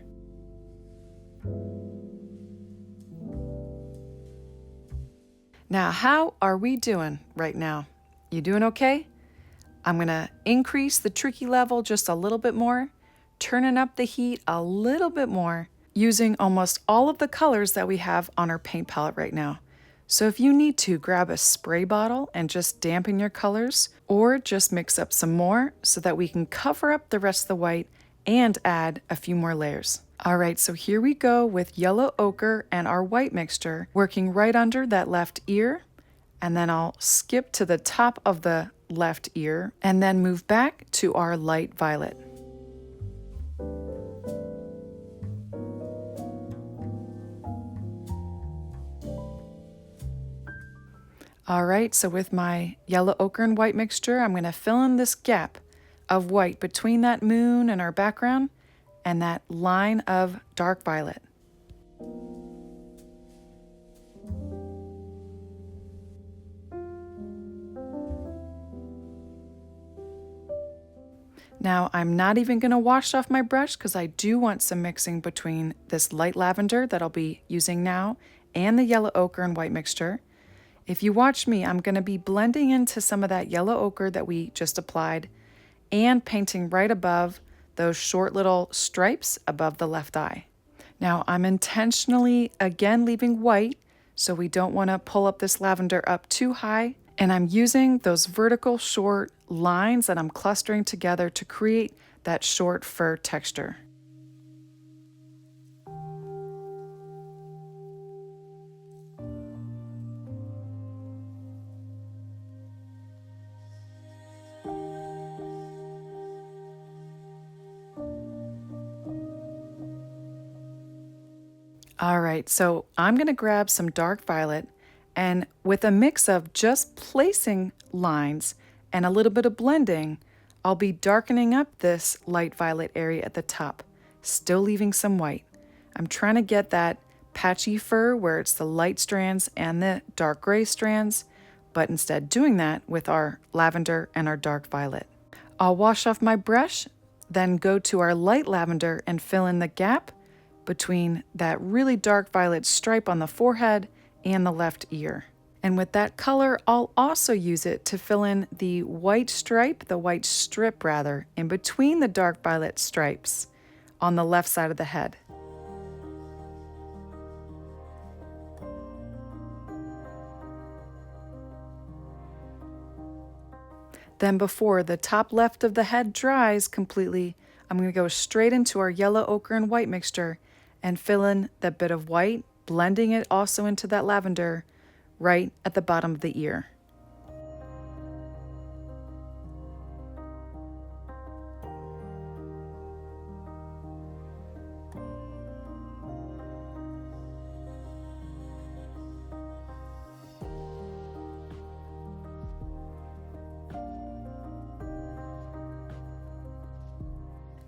Now how are we doing right now? You doing okay? I'm going to increase the tricky level just a little bit more, turning up the heat a little bit more, using almost all of the colors that we have on our paint palette right now. So if you need to, grab a spray bottle and just dampen your colors, or just mix up some more so that we can cover up the rest of the white and add a few more layers. All right, so here we go with yellow ochre and our white mixture, working right under that left ear, and then I'll skip to the top of the left ear and then move back to our light violet. All right, so with my yellow ochre and white mixture, I'm going to fill in this gap of white between that moon and our background and that line of dark violet. Now I'm not even going to wash off my brush because I do want some mixing between this light lavender that I'll be using now and the yellow ochre and white mixture. If you watch me, I'm going to be blending into some of that yellow ochre that we just applied and painting right above those short little stripes above the left eye. Now I'm intentionally again leaving white so we don't want to pull up this lavender up too high, and I'm using those vertical short lines that I'm clustering together to create that short fur texture. All right, so I'm gonna grab some dark violet, and with a mix of just placing lines and a little bit of blending, I'll be darkening up this light violet area at the top, still leaving some white. I'm trying to get that patchy fur where it's the light strands and the dark gray strands, but instead doing that with our lavender and our dark violet. I'll wash off my brush, then go to our light lavender and fill in the gap between that really dark violet stripe on the forehead and the left ear. And with that color, I'll also use it to fill in the white stripe, the white strip rather, in between the dark violet stripes on the left side of the head. Then before the top left of the head dries completely, I'm going to go straight into our yellow, ochre, and white mixture and fill in that bit of white, blending it also into that lavender right at the bottom of the ear.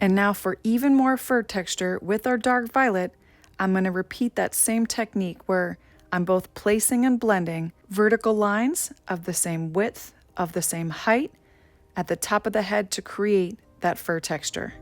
And now for even more fur texture with our dark violet, I'm going to repeat that same technique where I'm both placing and blending vertical lines of the same width, of the same height, at the top of the head to create that fur texture.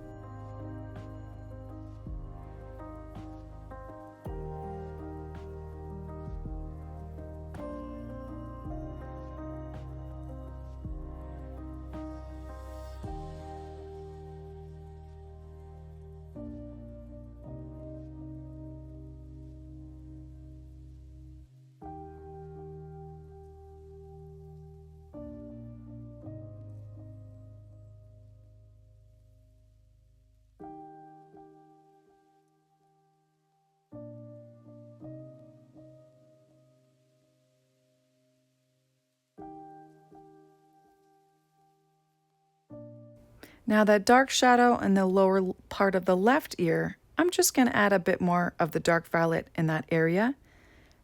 Now that dark shadow in the lower part of the left ear, I'm just going to add a bit more of the dark violet in that area,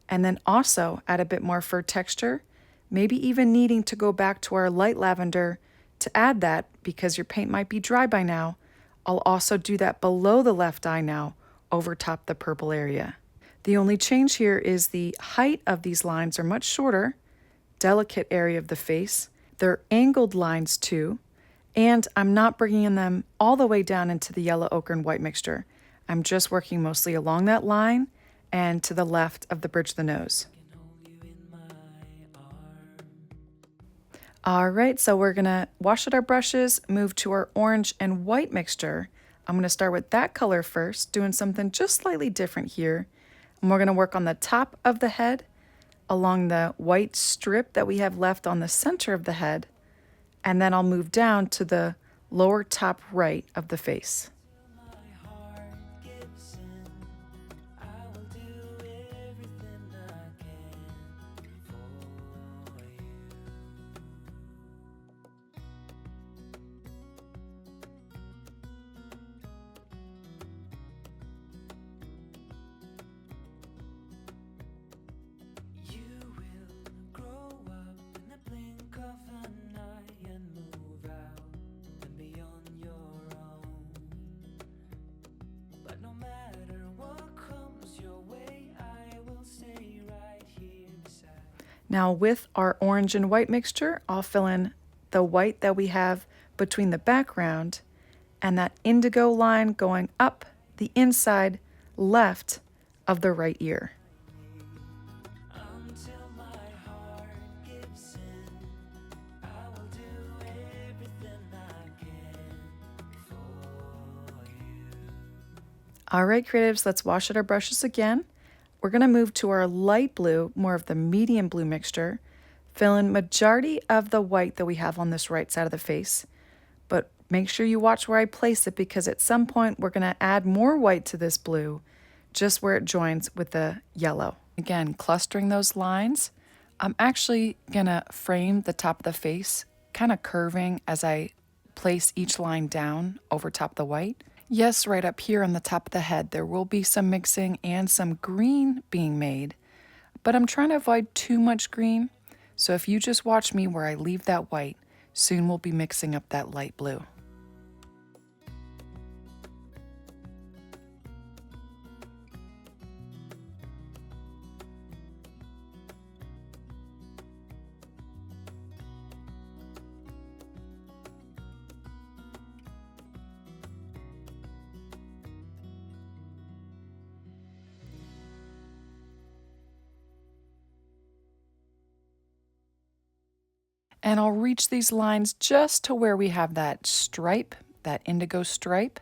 and then also add a bit more fur texture, maybe even needing to go back to our light lavender to add that because your paint might be dry by now. I'll also do that below the left eye now, over top the purple area. The only change here is the height of these lines are much shorter, delicate area of the face. They're angled lines too. And I'm not bringing them all the way down into the yellow, ochre, and white mixture. I'm just working mostly along that line and to the left of the bridge of the nose. All right, so we're gonna wash out our brushes, move to our orange and white mixture. I'm gonna start with that color first, doing something just slightly different here. And we're gonna work on the top of the head, along the white strip that we have left on the center of the head, and then I'll move down to the lower top right of the face. Now with our orange and white mixture, I'll fill in the white that we have between the background and that indigo line going up the inside left of the right ear. All right, creatives, let's wash out our brushes again. We're going to move to our light blue, more of the medium blue mixture, fill in majority of the white that we have on this right side of the face, but make sure you watch where I place it because at some point we're going to add more white to this blue, just where it joins with the yellow. Again, clustering those lines. I'm actually going to frame the top of the face, kind of curving as I place each line down over top the white. Yes, right up here on the top of the head, there will be some mixing and some green being made, but I'm trying to avoid too much green. So if you just watch me where I leave that white, soon we'll be mixing up that light blue. And I'll reach these lines just to where we have that stripe, that indigo stripe.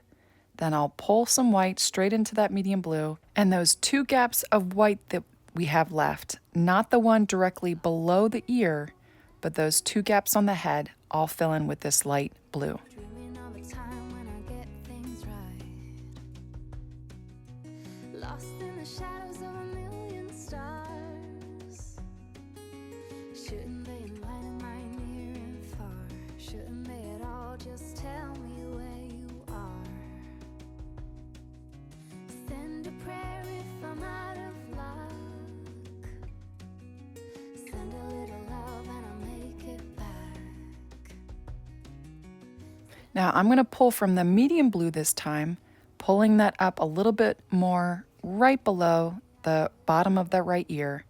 Then I'll pull some white straight into that medium blue, and those two gaps of white that we have left, not the one directly below the ear, but those two gaps on the head, I'll fill in with this light blue. Dreaming of a time when I get things right. Lost in the shadows of a million stars. Shouldn't they enlighten my near and far? Shouldn't they at all just tell me where you are? Send a prayer if I'm out of luck. Send a little love and I'll make it back. Now I'm going to pull from the medium blue this time, pulling that up a little bit more right below the bottom of that right ear.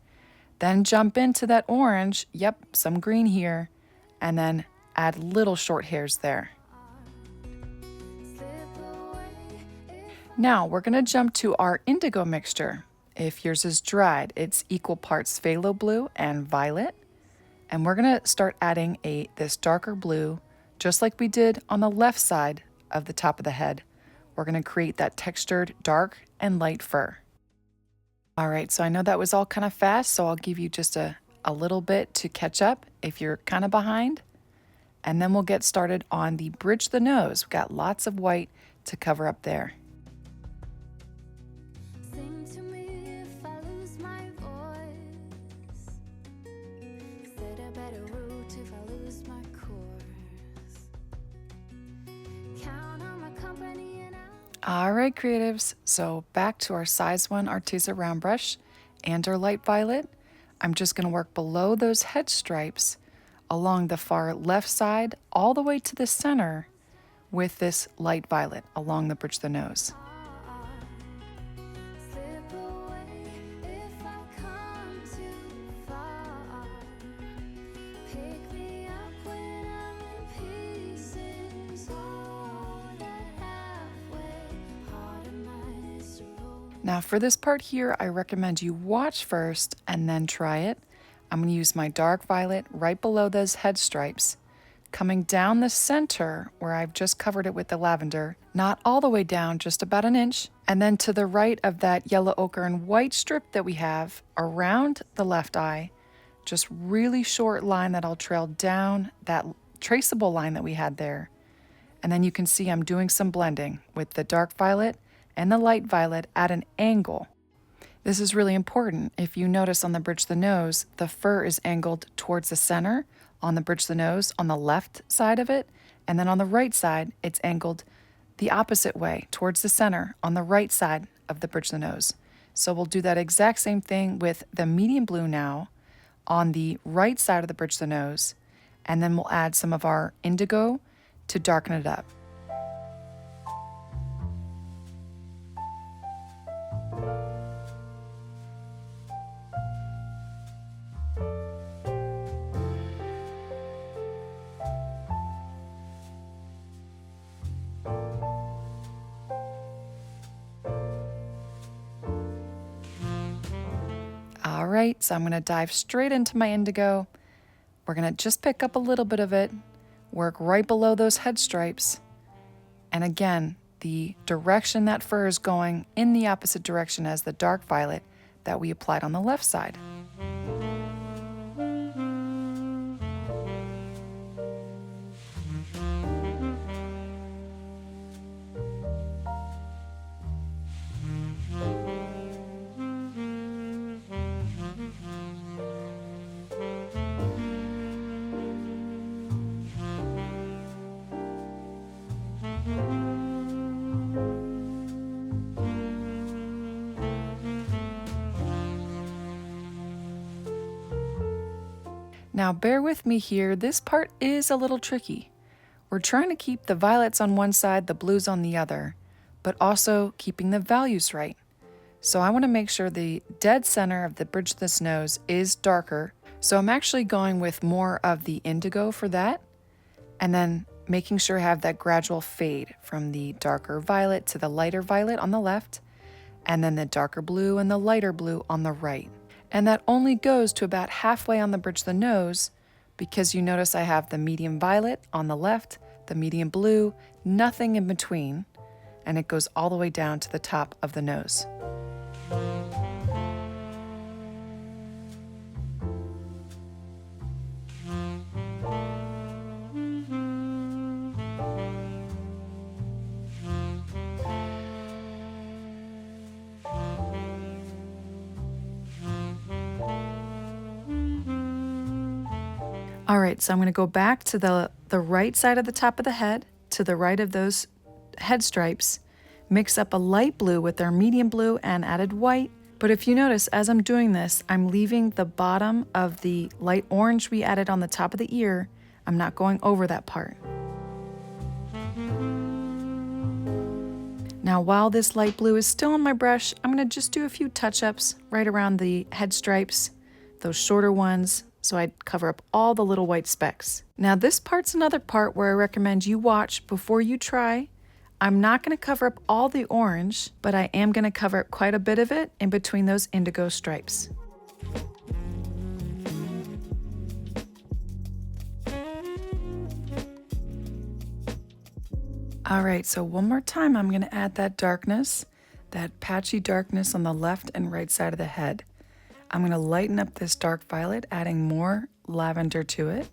Then jump into that orange, yep, some green here, and then add little short hairs there. Slip away if Now we're going to jump to our indigo mixture. If yours is dried, it's equal parts phthalo blue and violet. And we're going to start adding this darker blue, just like we did on the left side of the top of the head. We're going to create that textured dark and light fur. All right, so I know that was all kind of fast, so I'll give you just a little bit to catch up if you're kind of behind. And then we'll get started on the bridge of the nose. We've got lots of white to cover up there. sing to me if I lose my voice. Set a better route if I lose my course. Count on my company and All right, creatives, so back to our size 1 Arteza round brush and our light violet. I'm just going to work below those head stripes along the far left side all the way to the center with this light violet along the bridge of the nose. slip away if I come too far. Pick me up when I'm in pieces. Oh, that halfway heart of mine is to roll. Now for this part here, I recommend you watch first and then try it. I'm going to use my dark violet right below those head stripes, coming down the center where I've just covered it with the lavender, not all the way down, just about an inch, and then to the right of that yellow ochre and white strip that we have around the left eye, just really short line that I'll trail down that traceable line that we had there. And then you can see I'm doing some blending with the dark violet and the light violet at an angle. This is really important. If you notice on the bridge of the nose, the fur is angled towards the center on the bridge of the nose on the left side of it, and then on the right side, it's angled the opposite way towards the center on the right side of the bridge of the nose. So we'll do that exact same thing with the medium blue now on the right side of the bridge of the nose, and then we'll add some of our indigo to darken it up. All right, so I'm going to dive straight into my indigo. We're going to just pick up a little bit of it, work right below those head stripes. And again, the direction that fur is going in the opposite direction as the dark violet that we applied on the left side. Now bear with me here, this part is a little tricky. We're trying to keep the violets on one side, the blues on the other, but also keeping the values right. So I want to make sure the dead center of the bridge of this nose is darker. So I'm actually going with more of the indigo for that, and then making sure I have that gradual fade from the darker violet to the lighter violet on the left, and then the darker blue and the lighter blue on the right. And that only goes to about halfway on the bridge of the nose, because you notice I have the medium violet on the left, the medium blue, nothing in between, and it goes all the way down to the top of the nose. All right, so I'm going to go back to the right side of the top of the head, to the right of those head stripes, mix up a light blue with our medium blue and added white. But if you notice, as I'm doing this, I'm leaving the bottom of the light orange we added on the top of the ear. I'm not going over that part. Now, while this light blue is still on my brush, I'm going to just do a few touch-ups right around the head stripes, those shorter ones, so I cover up all the little white specks. Now this part's another part where I recommend you watch before you try. I'm not going to cover up all the orange, but I am going to cover up quite a bit of it in between those indigo stripes. All right, so one more time I'm going to add that darkness, that patchy darkness on the left and right side of the head. I'm going to lighten up this dark violet, adding more lavender to it.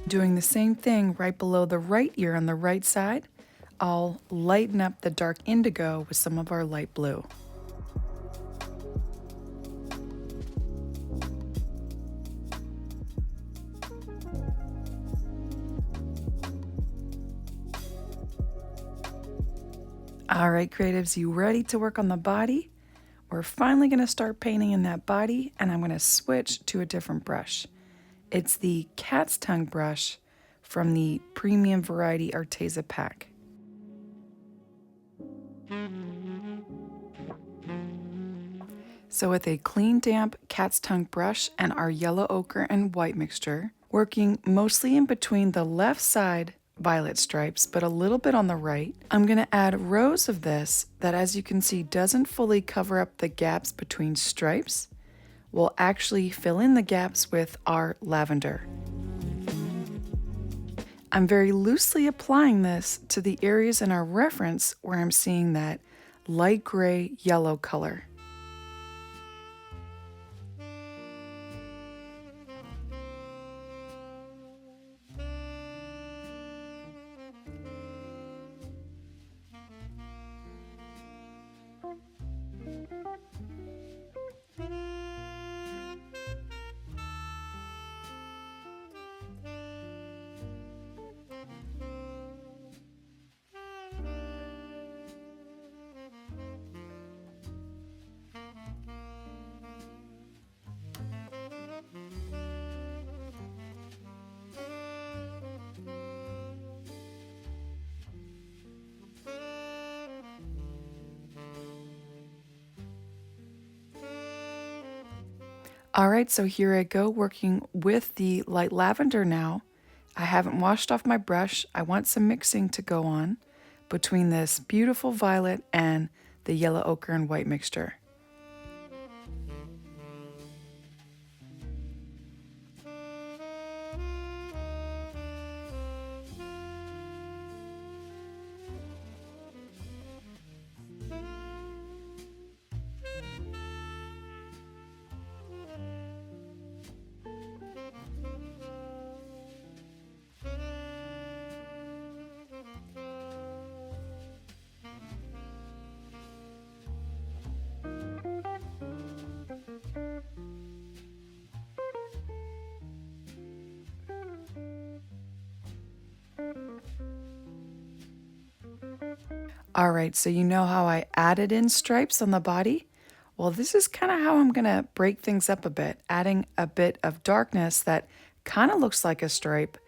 Doing the same thing right below the right ear on the right side, I'll lighten up the dark indigo with some of our light blue. All right, creatives, you ready to work on the body? We're finally going to start painting in that body, and I'm going to switch to a different brush. It's the cat's tongue brush from the premium variety Arteza pack. So with a clean, damp cat's tongue brush and our yellow ochre and white mixture, working mostly in between the left side violet stripes, but a little bit on the right, I'm going to add rows of this that, as you can see, doesn't fully cover up the gaps between stripes. We'll actually fill in the gaps with our lavender. I'm very loosely applying this to the areas in our reference where I'm seeing that light gray yellow color. All right, so here I go working with the light lavender now. I haven't washed off my brush. I want some mixing to go on between this beautiful violet and the yellow ochre and white mixture. All right, so you know how I added in stripes on the body? Well, this is kind of how I'm gonna break things up a bit, adding a bit of darkness that kind of looks like a stripe,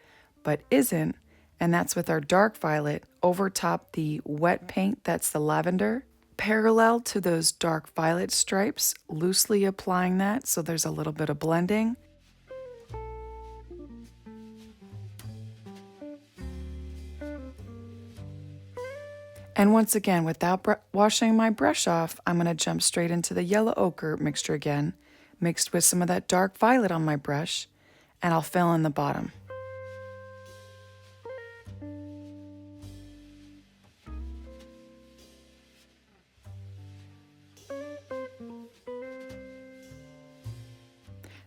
but isn't. And that's with our dark violet over top the wet paint, that's the lavender. Parallel to those dark violet stripes, loosely applying that so there's a little bit of blending. And once again, without washing my brush off, I'm going to jump straight into the yellow ochre mixture again, mixed with some of that dark violet on my brush, and I'll fill in the bottom.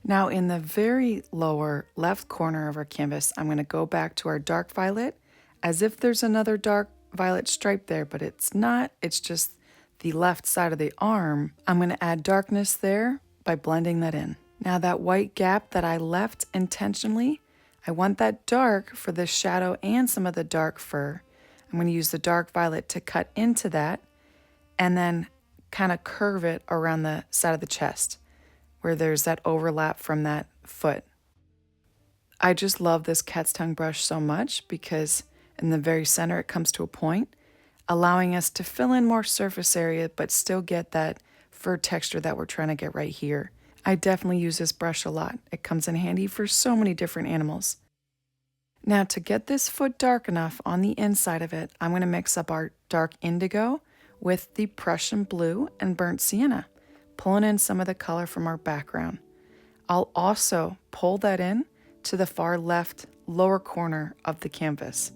Now in the very lower left corner of our canvas, I'm going to go back to our dark violet as if there's another dark violet stripe there, but it's not. It's just the left side of the arm. I'm going to add darkness there by blending that in. Now that white gap that I left intentionally, I want that dark for the shadow and some of the dark fur. I'm going to use the dark violet to cut into that and then kind of curve it around the side of the chest where there's that overlap from that foot. I just love this cat's tongue brush so much because in the very center it comes to a point, allowing us to fill in more surface area but still get that fur texture that we're trying to get right here. I definitely use this brush a lot. It comes in handy for so many different animals. Now to get this foot dark enough on the inside of it, I'm going to mix up our dark indigo with the Prussian Blue and burnt sienna, pulling in some of the color from our background. I'll also pull that in to the far left lower corner of the canvas.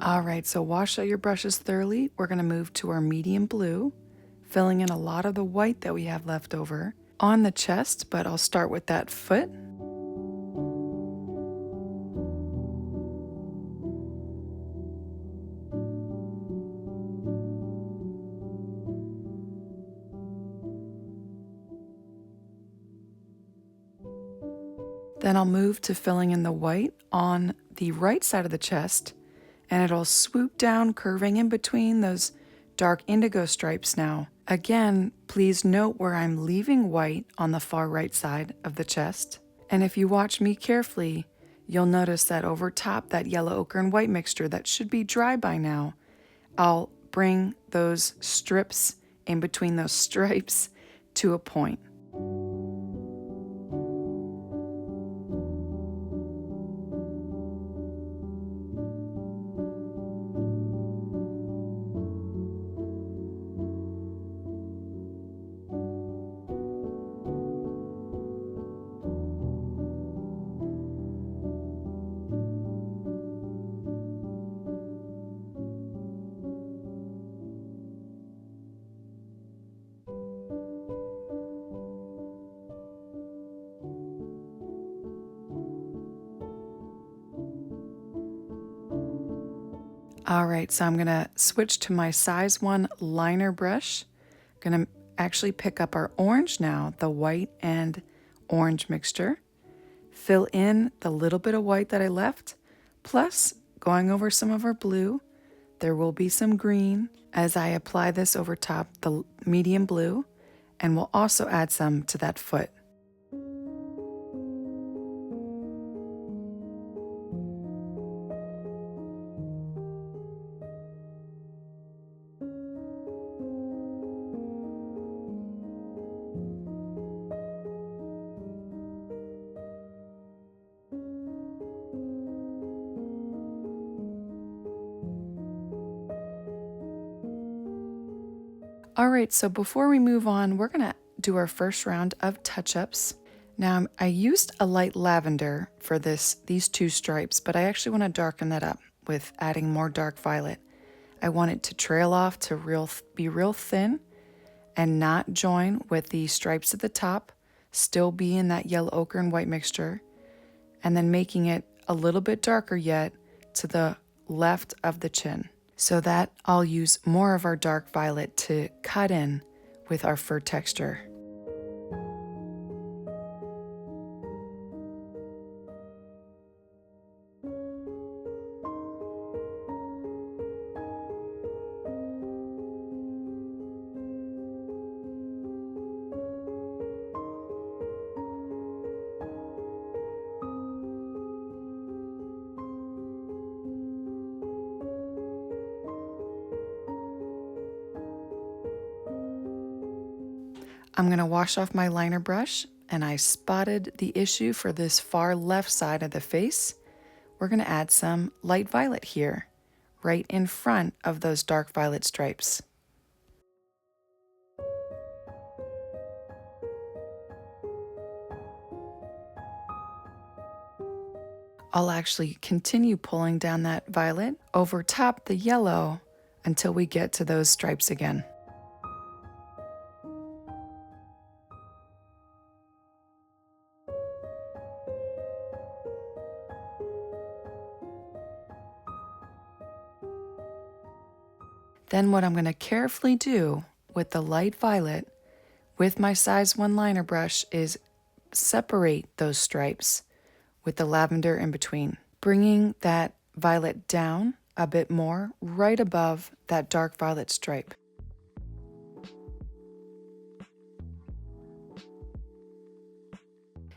All right, so wash out your brushes thoroughly. We're going to move to our medium blue, filling in a lot of the white that we have left over on the chest, but I'll start with that foot. Then I'll move to filling in the white on the right side of the chest, and it'll swoop down, curving in between those dark indigo stripes now. Again, please note where I'm leaving white on the far right side of the chest. And if you watch me carefully, you'll notice that over top that yellow ochre and white mixture that should be dry by now, I'll bring those strips in between those stripes to a point. All right, so I'm gonna switch to my size 1 liner brush. Gonna actually pick up our orange now, the white and orange mixture. Fill in the little bit of white that I left, plus going over some of our blue. There will be some green as I apply this over top the medium blue, and we'll also add some to that foot. All right, so before we move on, we're gonna do our first round of touch-ups. Now, I used a light lavender for these two stripes, but I actually want to darken that up with adding more dark violet. I want it to trail off to be real thin and not join with the stripes at the top, still be in that yellow ochre and white mixture, and then making it a little bit darker yet to the left of the chin. So that I'll use more of our dark violet to cut in with our fur texture. I'm going to wash off my liner brush, and I spotted the issue for this far left side of the face. We're going to add some light violet here, right in front of those dark violet stripes. I'll actually continue pulling down that violet over top the yellow until we get to those stripes again. Then what I'm going to carefully do with the light violet with my size 1 liner brush is separate those stripes with the lavender in between, bringing that violet down a bit more right above that dark violet stripe.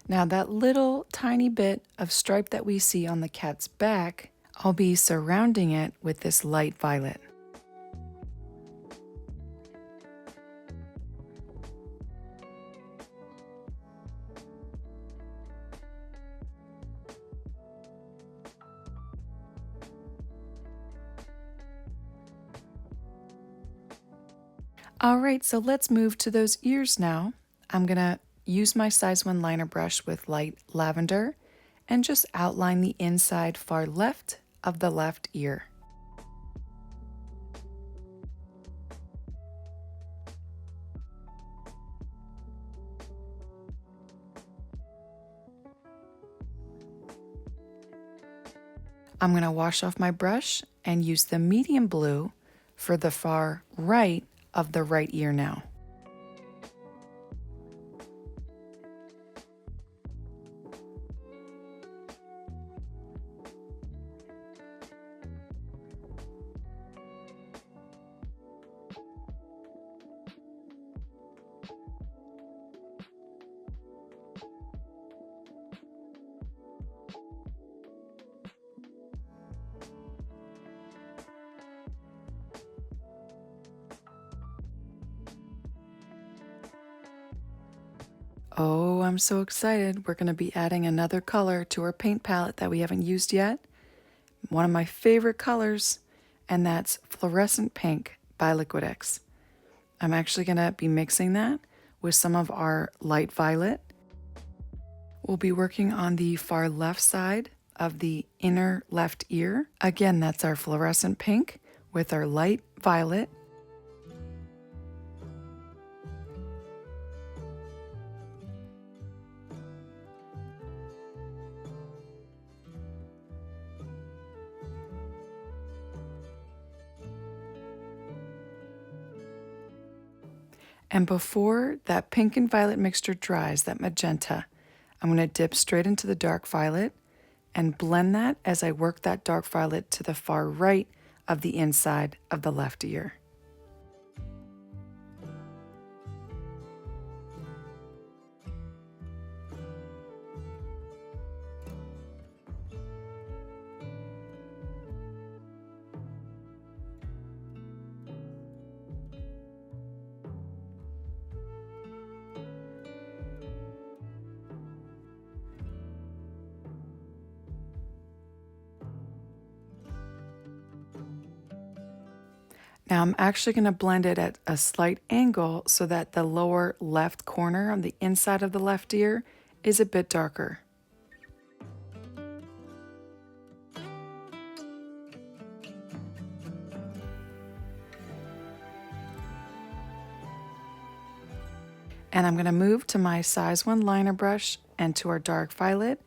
Now that little tiny bit of stripe that we see on the cat's back, I'll be surrounding it with this light violet. All right, so let's move to those ears now. I'm gonna use my size 1 liner brush with light lavender and just outline the inside far left of the left ear. I'm gonna wash off my brush and use the medium blue for the far right of the right ear now. Oh, I'm so excited. We're going to be adding another color to our paint palette that we haven't used yet. One of my favorite colors, and that's Fluorescent Pink by Liquid X. I'm actually going to be mixing that with some of our light violet. We'll be working on the far left side of the inner left ear. Again, that's our Fluorescent Pink with our light violet. And before that pink and violet mixture dries, that magenta, I'm going to dip straight into the dark violet and blend that as I work that dark violet to the far right of the inside of the left ear. Now I'm actually going to blend it at a slight angle so that the lower left corner on the inside of the left ear is a bit darker. And I'm going to move to my size 1 liner brush and to our dark violet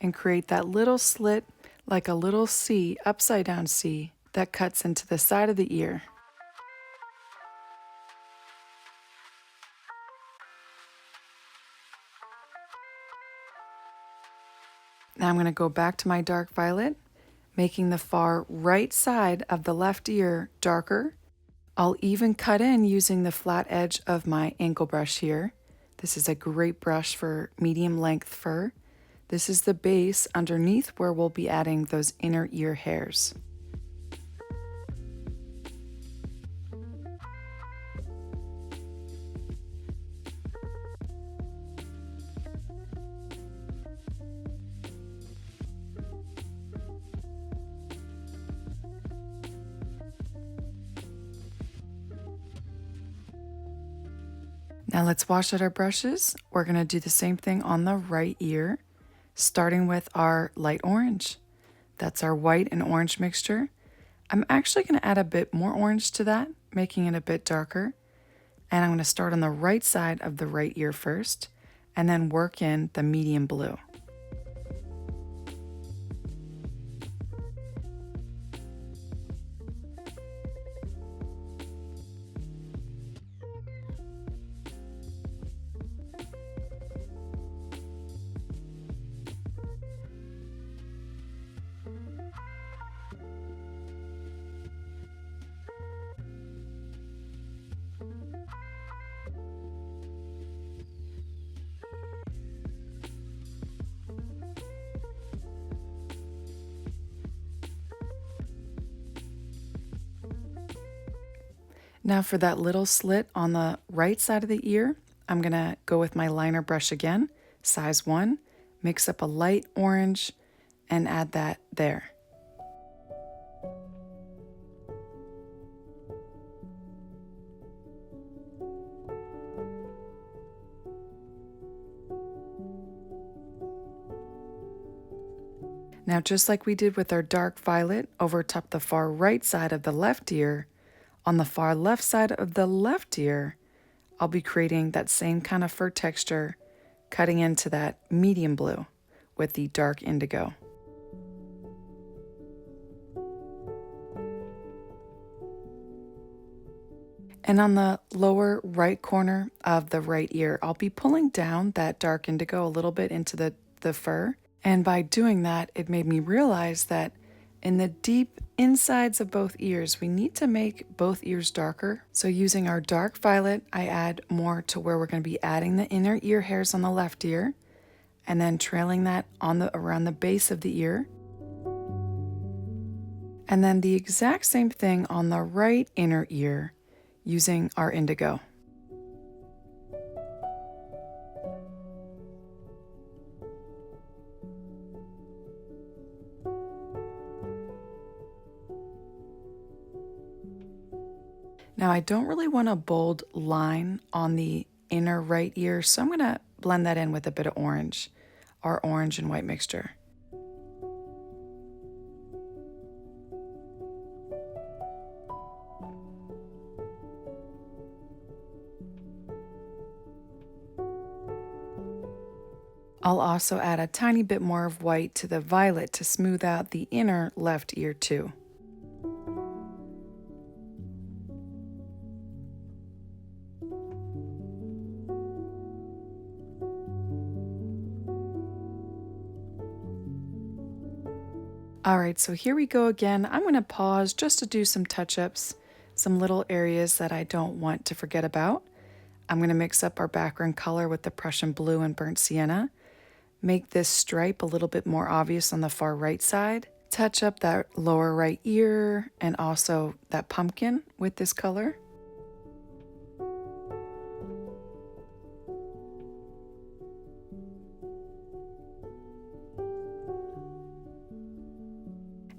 and create that little slit like a little C, upside down C, that cuts into the side of the ear. Now I'm going to go back to my dark violet, making the far right side of the left ear darker. I'll even cut in using the flat edge of my ankle brush here. This is a great brush for medium length fur. This is the base underneath where we'll be adding those inner ear hairs. Now let's wash out our brushes. We're going to do the same thing on the right ear, starting with our light orange. That's our white and orange mixture. I'm actually going to add a bit more orange to that, making it a bit darker. And I'm going to start on the right side of the right ear first, and then work in the medium blue. Now for that little slit on the right side of the ear, I'm going to go with my liner brush again, size 1, mix up a light orange, and add that there. Now just like we did with our dark violet over top the far right side of the left ear, on the far left side of the left ear, I'll be creating that same kind of fur texture, cutting into that medium blue with the dark indigo. And on the lower right corner of the right ear, I'll be pulling down that dark indigo a little bit into the fur. And by doing that, it made me realize that in the deep insides of both ears, we need to make both ears darker. So using our dark violet, I add more to where we're going to be adding the inner ear hairs on the left ear, and then trailing that on around the base of the ear. And then the exact same thing on the right inner ear using our indigo. Now I don't really want a bold line on the inner right ear, so I'm going to blend that in with a bit of orange, our orange and white mixture. I'll also add a tiny bit more of white to the violet to smooth out the inner left ear too. All right, so here we go again. I'm going to pause just to do some touch-ups, some little areas that I don't want to forget about. I'm going to mix up our background color with the Prussian Blue and Burnt Sienna. Make this stripe a little bit more obvious on the far right side. Touch up that lower right ear and also that pumpkin with this color.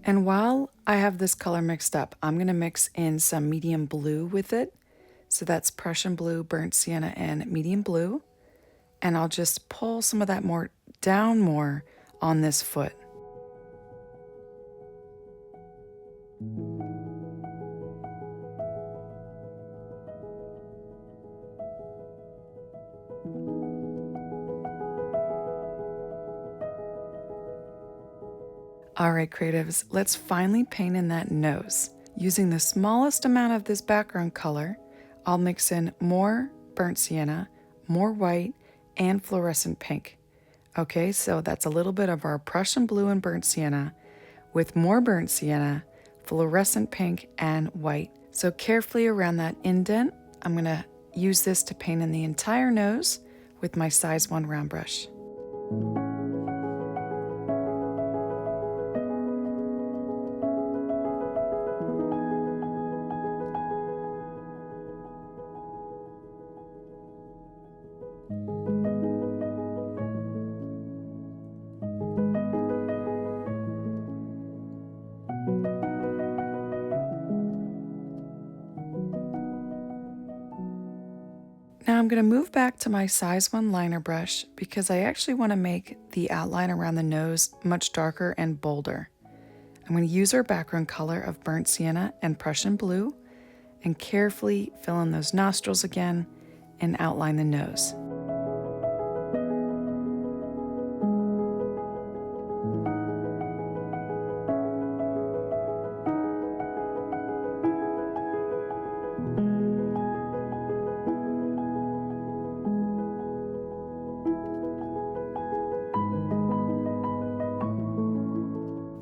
And while I have this color mixed up, I'm going to mix in some medium blue with it. So that's Prussian Blue, Burnt Sienna, and medium blue. And I'll just pull some of that down more on this foot. All right, creatives, let's finally paint in that nose. Using the smallest amount of this background color, I'll mix in more burnt sienna, more white, and fluorescent pink. Okay, so that's a little bit of our Prussian blue and burnt sienna with more burnt sienna, fluorescent pink, and white. So carefully around that indent, I'm gonna use this to paint in the entire nose with my size 1 round brush. Now I'm going to move back to my size 1 liner brush because I actually want to make the outline around the nose much darker and bolder. I'm going to use our background color of burnt sienna and Prussian blue and carefully fill in those nostrils again and outline the nose.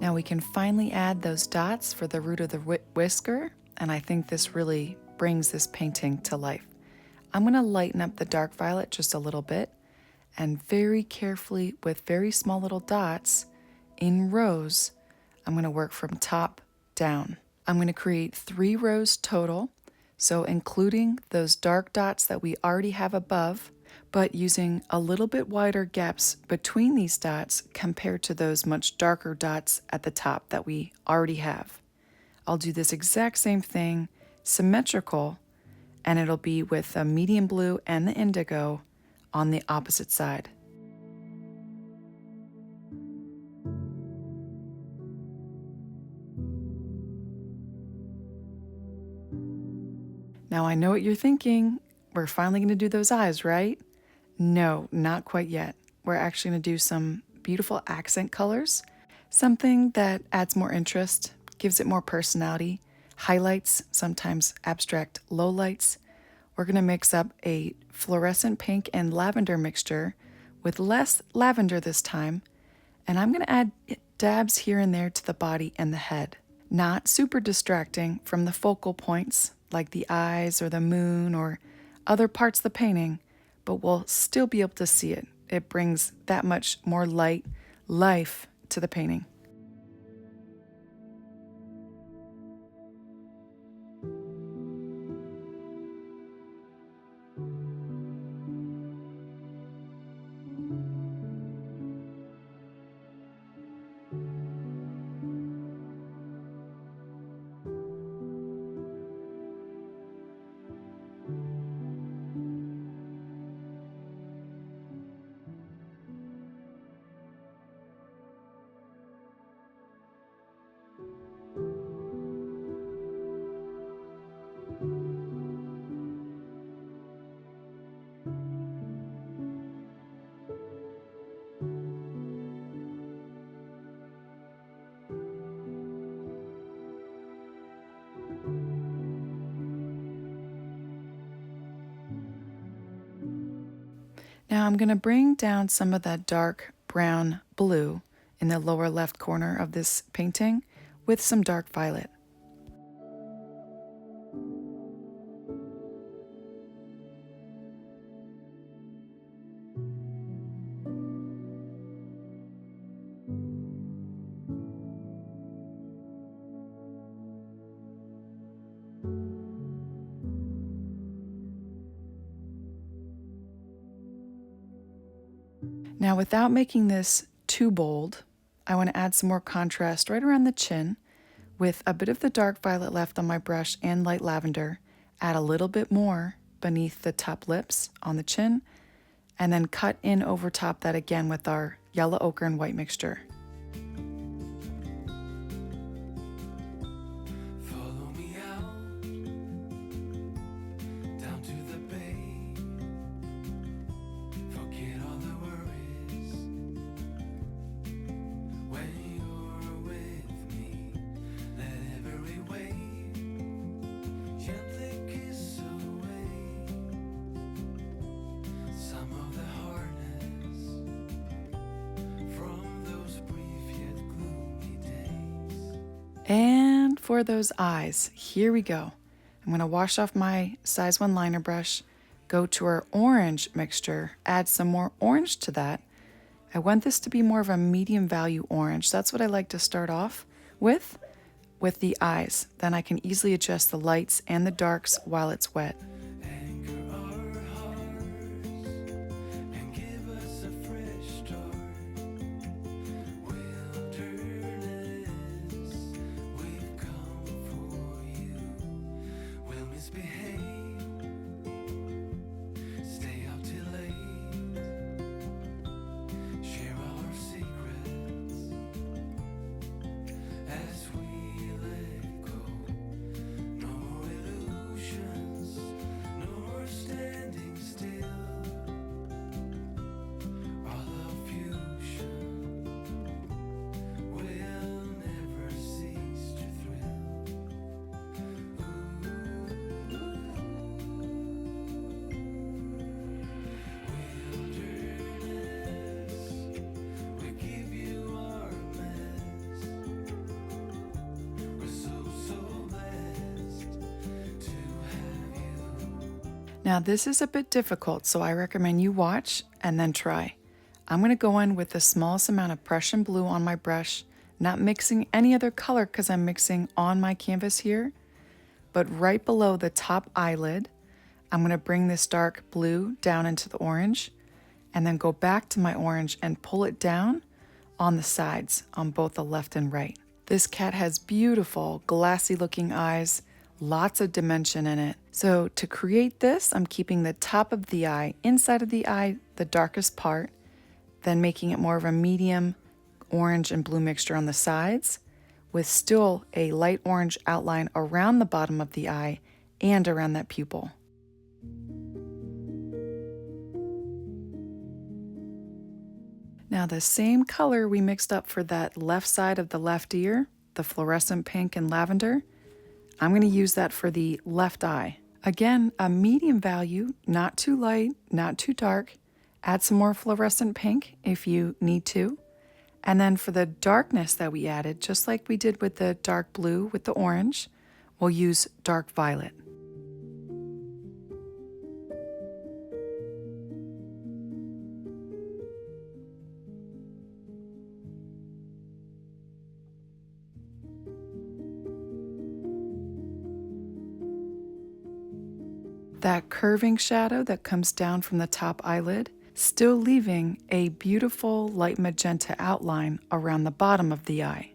Now we can finally add those dots for the root of the whisker, and I think this really brings this painting to life. I'm going to lighten up the dark violet just a little bit, and very carefully with very small little dots in rows, I'm going to work from top down. I'm going to create 3 rows total, so including those dark dots that we already have above, but using a little bit wider gaps between these dots compared to those much darker dots at the top that we already have. I'll do this exact same thing, symmetrical, and it'll be with the medium blue and the indigo on the opposite side. Now I know what you're thinking. We're finally going to do those eyes, right? No, not quite yet. We're actually going to do some beautiful accent colors, something that adds more interest, gives it more personality, highlights, sometimes abstract lowlights. We're going to mix up a fluorescent pink and lavender mixture with less lavender this time, and I'm going to add dabs here and there to the body and the head. Not super distracting from the focal points like the eyes or the moon or other parts of the painting, but we'll still be able to see it. It brings that much more life to the painting. Now I'm going to bring down some of that dark brown blue in the lower left corner of this painting with some dark violet. Now, without making this too bold, I want to add some more contrast right around the chin with a bit of the dark violet left on my brush and light lavender. Add a little bit more beneath the top lips on the chin, and then cut in over top that again with our yellow ochre and white mixture. for those eyes. Here we go. I'm going to wash off my size 1 liner brush, go to our orange mixture, add some more orange to that. I want this to be more of a medium value orange. That's what I like to start off with the eyes. Then I can easily adjust the lights and the darks while it's wet. Now this is a bit difficult, so I recommend you watch and then try. I'm going to go in with the smallest amount of Prussian Blue on my brush, not mixing any other color because I'm mixing on my canvas here. But right below the top eyelid, I'm going to bring this dark blue down into the orange and then go back to my orange and pull it down on the sides on both the left and right. This cat has beautiful glassy looking eyes, lots of dimension in it. So to create this, I'm keeping the top of the eye, inside of the eye, the darkest part, then making it more of a medium orange and blue mixture on the sides, with still a light orange outline around the bottom of the eye and around that pupil. Now the same color we mixed up for that left side of the left ear, the fluorescent pink and lavender, I'm going to use that for the left eye. Again, a medium value, not too light, not too dark. Add some more fluorescent pink if you need to. And then for the darkness that we added, just like we did with the dark blue with the orange, we'll use dark violet. That curving shadow that comes down from the top eyelid, still leaving a beautiful light magenta outline around the bottom of the eye.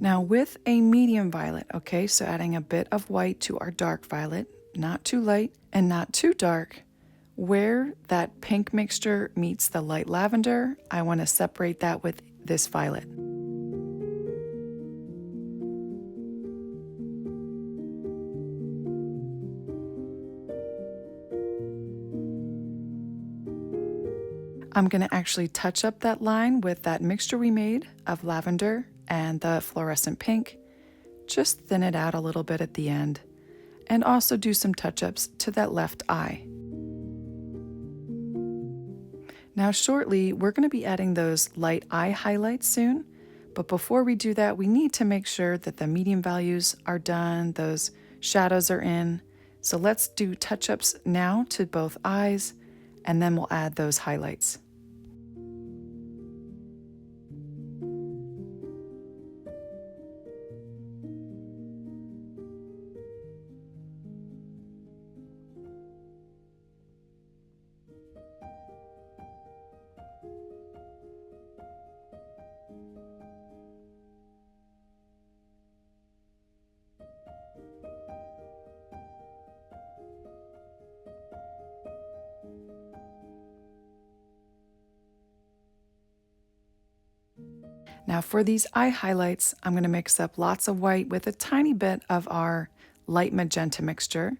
Now with a medium violet, okay, so adding a bit of white to our dark violet, not too light and not too dark. Where that pink mixture meets the light lavender, I want to separate that with this violet. I'm going to actually touch up that line with that mixture we made of lavender and the fluorescent pink. Just thin it out a little bit at the end, and also do some touch-ups to that left eye. Now shortly, we're going to be adding those light eye highlights soon, but before we do that, we need to make sure that the medium values are done, those shadows are in. So let's do touch-ups now to both eyes, and then we'll add those highlights. Now for these eye highlights, I'm going to mix up lots of white with a tiny bit of our light magenta mixture.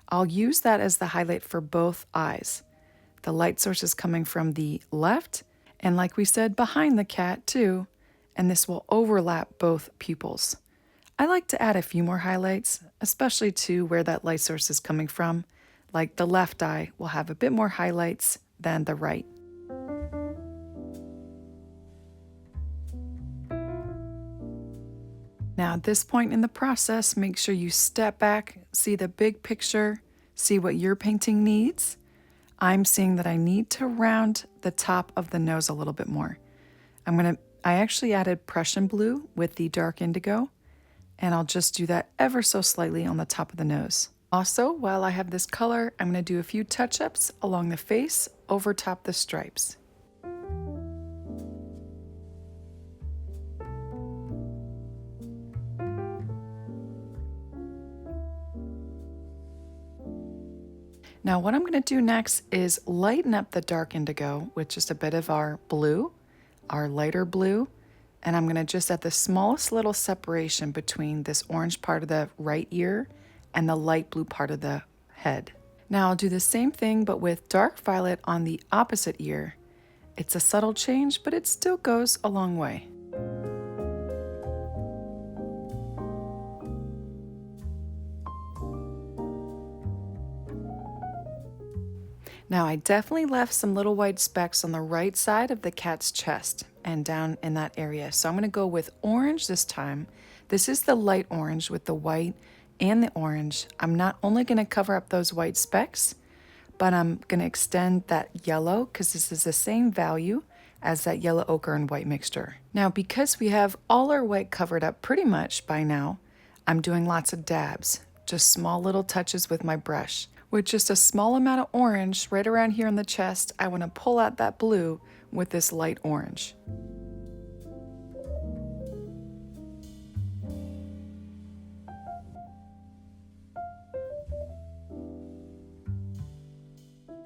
I'll use that as the highlight for both eyes. The light source is coming from the left, and like we said, behind the cat too, and this will overlap both pupils. I like to add a few more highlights, especially to where that light source is coming from. Like the left eye will have a bit more highlights than the right. Now at this point in the process, make sure you step back, see the big picture, see what your painting needs. I'm seeing that I need to round the top of the nose a little bit more. I actually added Prussian Blue with the dark indigo, and I'll just do that ever so slightly on the top of the nose. Also, while I have this color, I'm going to do a few touch-ups along the face over top the stripes. Now what I'm going to do next is lighten up the dark indigo with just a bit of our blue, our lighter blue, and I'm going to just add the smallest little separation between this orange part of the right ear and the light blue part of the head. Now I'll do the same thing but with dark violet on the opposite ear. It's a subtle change, but it still goes a long way. Now I definitely left some little white specks on the right side of the cat's chest and down in that area. So I'm going to go with orange this time. This is the light orange with the white and the orange. I'm not only going to cover up those white specks, but I'm going to extend that yellow because this is the same value as that yellow ochre and white mixture. Now because we have all our white covered up pretty much by now, I'm doing lots of dabs, just small little touches with my brush. With just a small amount of orange right around here on the chest, I want to pull out that blue with this light orange.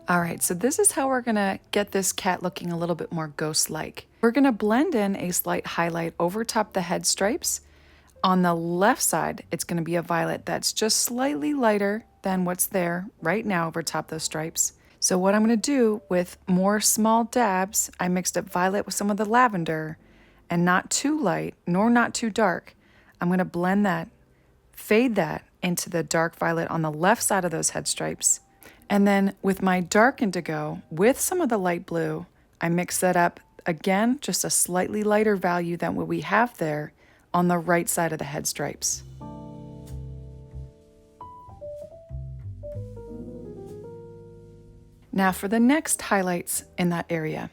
All right, so this is how we're gonna get this cat looking a little bit more ghost-like. We're gonna blend in a slight highlight over top the head stripes. On the left side, it's gonna be a violet that's just slightly lighter than what's there right now over top those stripes. So what I'm gonna do with more small dabs, I mixed up violet with some of the lavender and not too light nor not too dark. I'm gonna blend that, fade that into the dark violet on the left side of those head stripes. And then with my dark indigo with some of the light blue, I mix that up again, just a slightly lighter value than what we have there on the right side of the head stripes. Now for the next highlights in that area.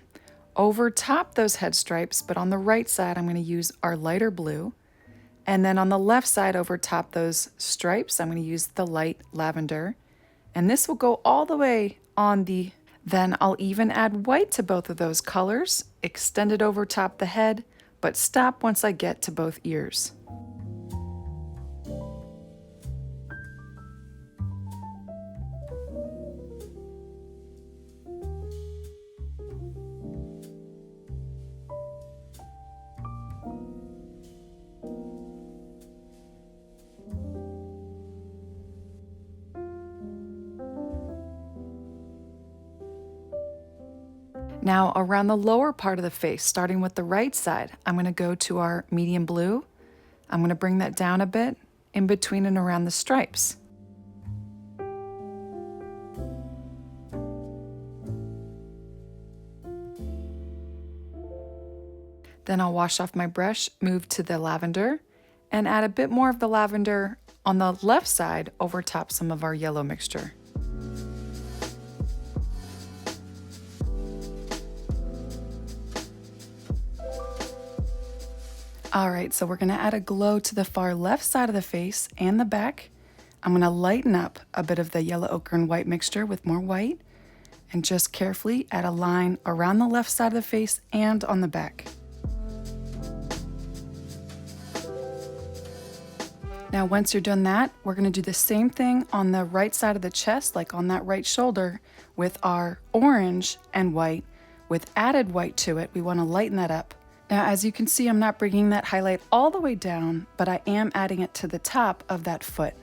Over top those head stripes, but on the right side, I'm going to use our lighter blue. And then on the left side over top those stripes, I'm going to use the light lavender. And this will go all the way on the, then I'll even add white to both of those colors, extend it over top the head, but stop once I get to both ears. Now around the lower part of the face, starting with the right side, I'm going to go to our medium blue. I'm going to bring that down a bit in between and around the stripes. Then I'll wash off my brush, move to the lavender, and add a bit more of the lavender on the left side over top some of our yellow mixture. All right, so we're gonna add a glow to the far left side of the face and the back. I'm gonna lighten up a bit of the yellow ochre and white mixture with more white and just carefully add a line around the left side of the face and on the back. Now, once you're done that, we're gonna do the same thing on the right side of the chest, like on that right shoulder with our orange and white with added white to it. We wanna lighten that up Now, as you can see, I'm not bringing that highlight all the way down, but I am adding it to the top of that foot.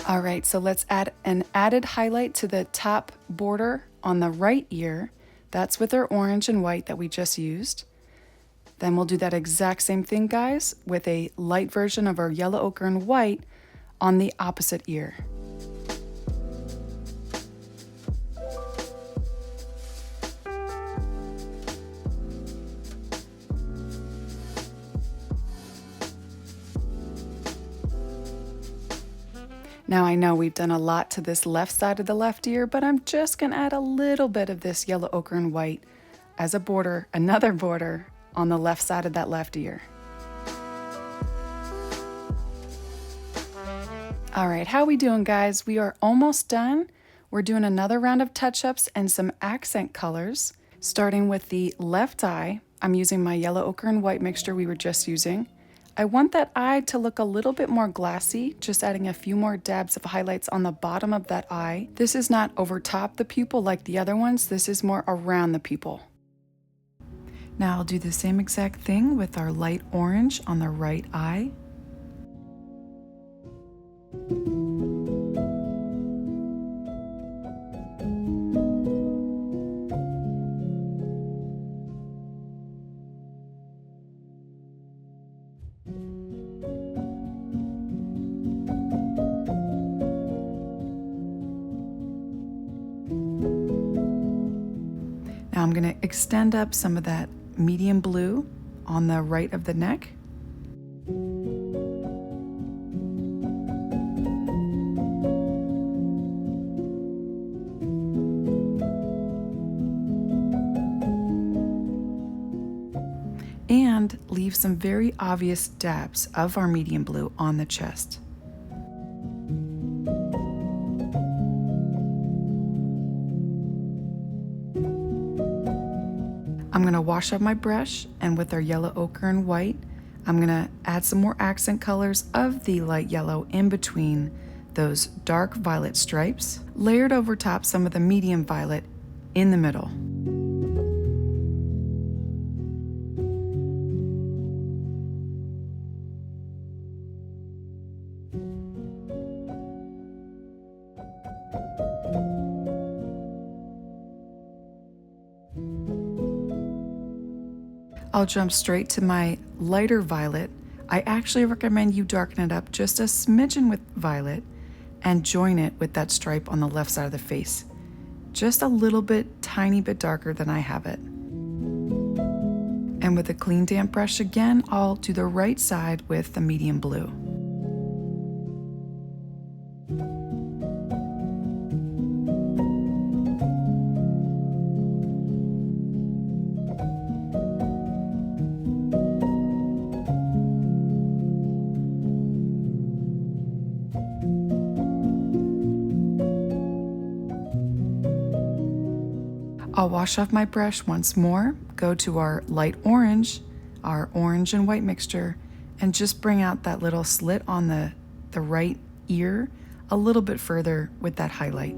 All right, so let's add an added highlight to the top border on the right ear. That's with our orange and white that we just used. Then we'll do that exact same thing, guys, with a light version of our yellow ochre and white on the opposite ear. Now I know we've done a lot to this left side of the left ear, but I'm just gonna add a little bit of this yellow ochre and white as a border, another border on the left side of that left ear. All right, how we doing, guys? We are almost done. We're doing another round of touch-ups and some accent colors. Starting with the left eye, I'm using my yellow ochre and white mixture we were just using. I want that eye to look a little bit more glassy, just adding a few more dabs of highlights on the bottom of that eye. This is not over top the pupil like the other ones, this is more around the pupil. Now I'll do the same exact thing with our light orange on the right eye. Now I'm going to extend up some of that medium blue on the right of the neck. And leave some very obvious dabs of our medium blue on the chest. I'm going to wash up my brush, and with our yellow ochre and white, I'm going to add some more accent colors of the light yellow in between those dark violet stripes, layered over top some of the medium violet in the middle. I'll jump straight to my lighter violet. I actually recommend you darken it up just a smidgen with violet and join it with that stripe on the left side of the face. Just a little bit, tiny bit darker than I have it. And with a clean damp brush again, I'll do the right side with the medium blue. I'll wash off my brush once more, go to our light orange, our orange and white mixture, and just bring out that little slit on the right ear a little bit further with that highlight.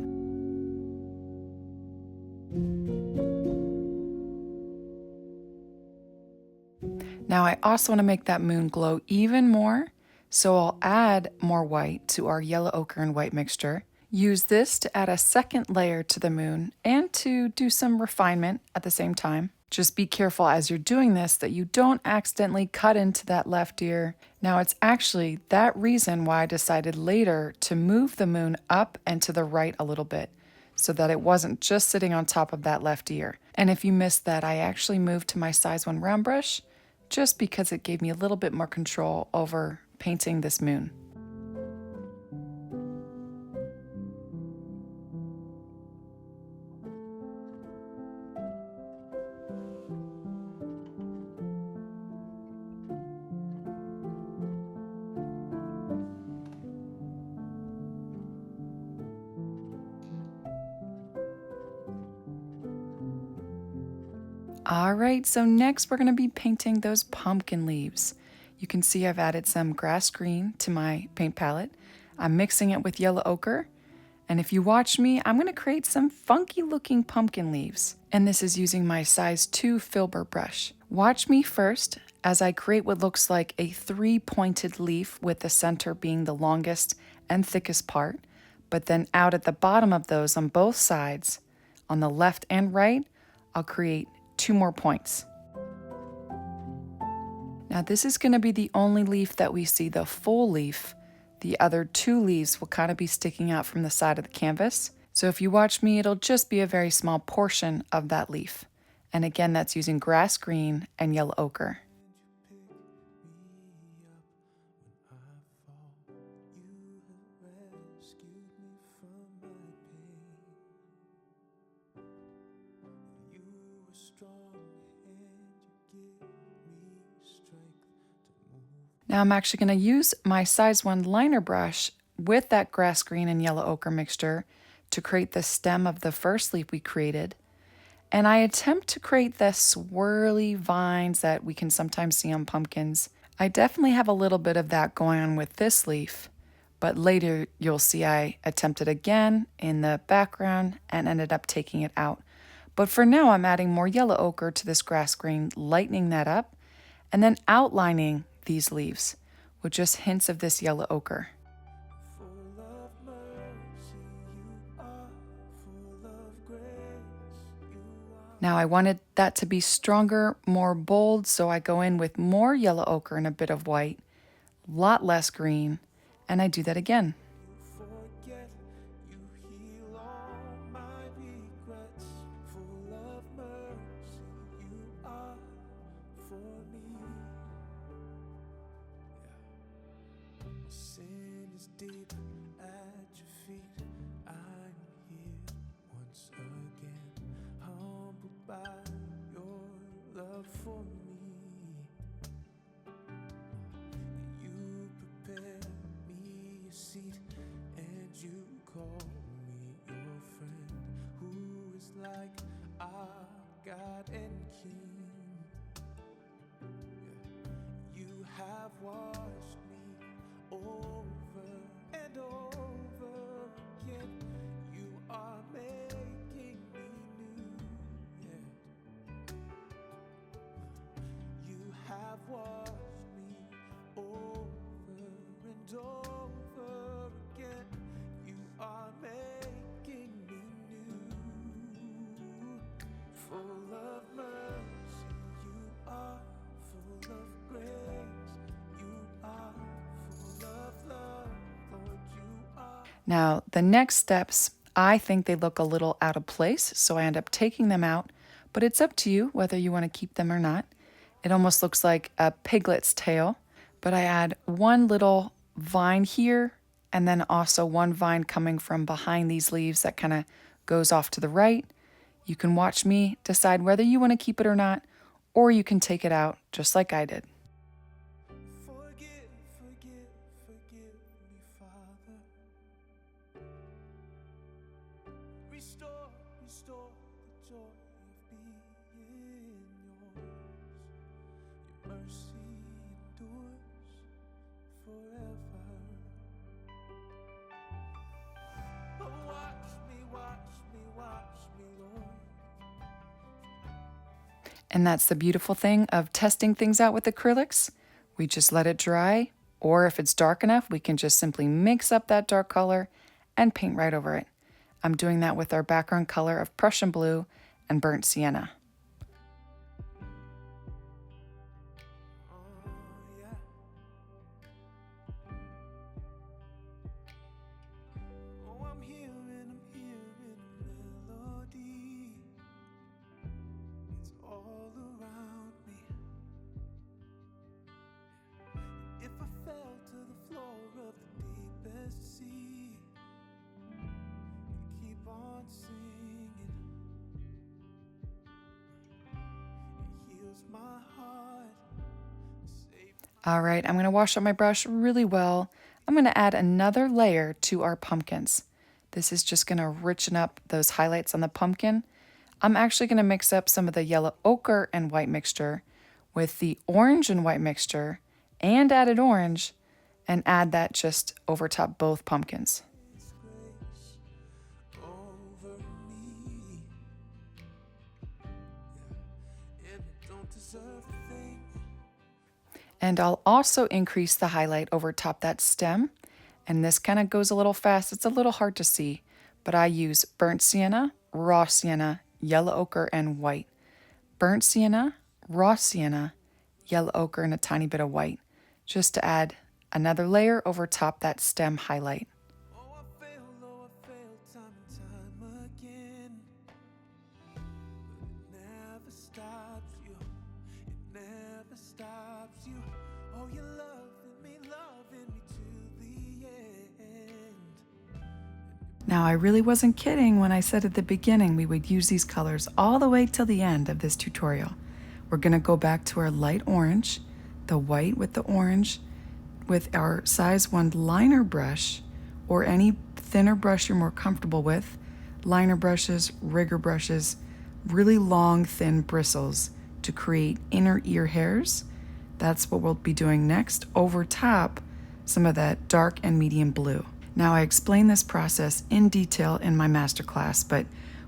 Now I also want to make that moon glow even more, so I'll add more white to our yellow ochre and white mixture. Use this to add a second layer to the moon and to do some refinement at the same time. Just be careful as you're doing this that you don't accidentally cut into that left ear. Now it's actually that reason why I decided later to move the moon up and to the right a little bit, so that it wasn't just sitting on top of that left ear. And if you missed that, I actually moved to my size 1 round brush just because it gave me a little bit more control over painting this moon. All right, so next we're going to be painting those pumpkin leaves. You can see I've added some grass green to my paint palette. I'm mixing it with yellow ochre, And if you watch me, I'm going to create some funky looking pumpkin leaves. And this is using my size 2 Filbert brush. Watch me first as I create what looks like a 3-pointed leaf with the center being the longest and thickest part. But then out at the bottom of those on both sides, on the left and right, I'll create 2 more points. Now this is going to be the only leaf that we see the full leaf. The other 2 leaves will kind of be sticking out from the side of the canvas. So if you watch me, it'll just be a very small portion of that leaf. And again, that's using grass green and yellow ochre. Now I'm actually going to use my size 1 liner brush with that grass green and yellow ochre mixture to create the stem of the first leaf we created. And I attempt to create the swirly vines that we can sometimes see on pumpkins. I definitely have a little bit of that going on with this leaf, but later you'll see I attempted again in the background and ended up taking it out. But for now I'm adding more yellow ochre to this grass green, lightening that up, and then outlining these leaves with just hints of this yellow ochre. Now I wanted that to be stronger, more bold, so I go in with more yellow ochre and a bit of white, a lot less green, and I do that again. Washed me over and over again. You are making me new. Yeah. You have washed me over and over again. You are making me new. Full of mercy, you are full of grace. Now, the next steps, I think they look a little out of place, so I end up taking them out, but it's up to you whether you want to keep them or not. It almost looks like a piglet's tail, but I add one little vine here, and then also one vine coming from behind these leaves that kind of goes off to the right. You can watch me decide whether you want to keep it or not, or you can take it out just like I did. And that's the beautiful thing of testing things out with acrylics. We just let it dry, or if it's dark enough, we can just simply mix up that dark color and paint right over it. I'm doing that with our background color of Prussian Blue and Burnt Sienna. All right, I'm going to wash up my brush really well. I'm going to add another layer to our pumpkins. This is just going to richen up those highlights on the pumpkin. I'm actually going to mix up some of the yellow ochre and white mixture with the orange and white mixture and added orange, and add that just over top both pumpkins. And I'll also increase the highlight over top that stem. And this kind of goes a little fast. It's a little hard to see, but I use burnt sienna, raw sienna, yellow ochre, and white. Burnt sienna, raw sienna, yellow ochre, and a tiny bit of white, just to add another layer over top that stem highlight. Oh, I failed time and time again. But it never stops you. It never stops you. Oh, you're loving me to the end. Now, I really wasn't kidding when I said at the beginning we would use these colors all the way till the end of this tutorial. We're gonna go back to our light orange, the white with the orange, with our size 1 liner brush, or any thinner brush you're more comfortable with. Liner brushes, rigger brushes, really long, thin bristles to create inner ear hairs. That's what we'll be doing next, over top some of that dark and medium blue. Now, I explain this process in detail in my masterclass, but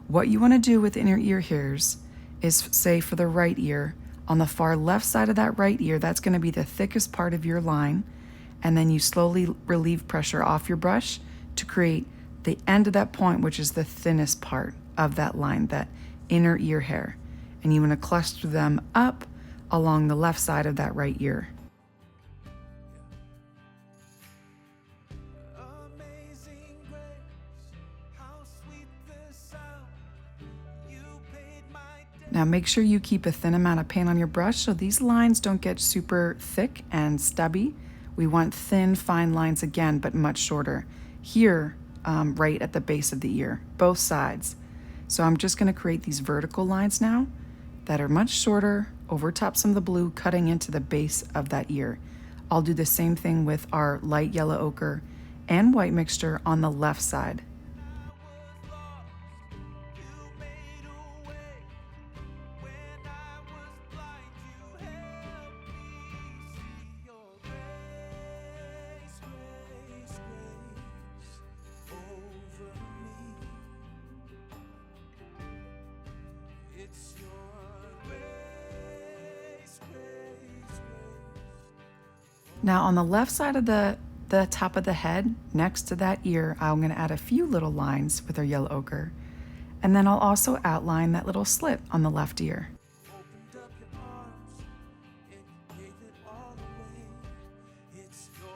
what you want to do with inner ear hairs is, say for the right ear, on the far left side of that right ear, that's going to be the thickest part of your line, and then you slowly relieve pressure off your brush to create the end of that point, which is the thinnest part of that line, that inner ear hair. And you want to cluster them up along the left side of that right ear. Amazing grace, how sweet the sound. You paid my debt. Now make sure you keep a thin amount of paint on your brush so these lines don't get super thick and stubby. We want thin, fine lines again, but much shorter. Here, right at the base of the ear, both sides. So I'm just gonna create these vertical lines now that are much shorter, over top some of the blue, cutting into the base of that ear. I'll do the same thing with our light yellow ochre and white mixture on the left side. Now on the left side of the top of the head, next to that ear, I'm going to add a few little lines with our yellow ochre. And then I'll also outline that little slit on the left ear. Opened up your arms and gave it all away. It's your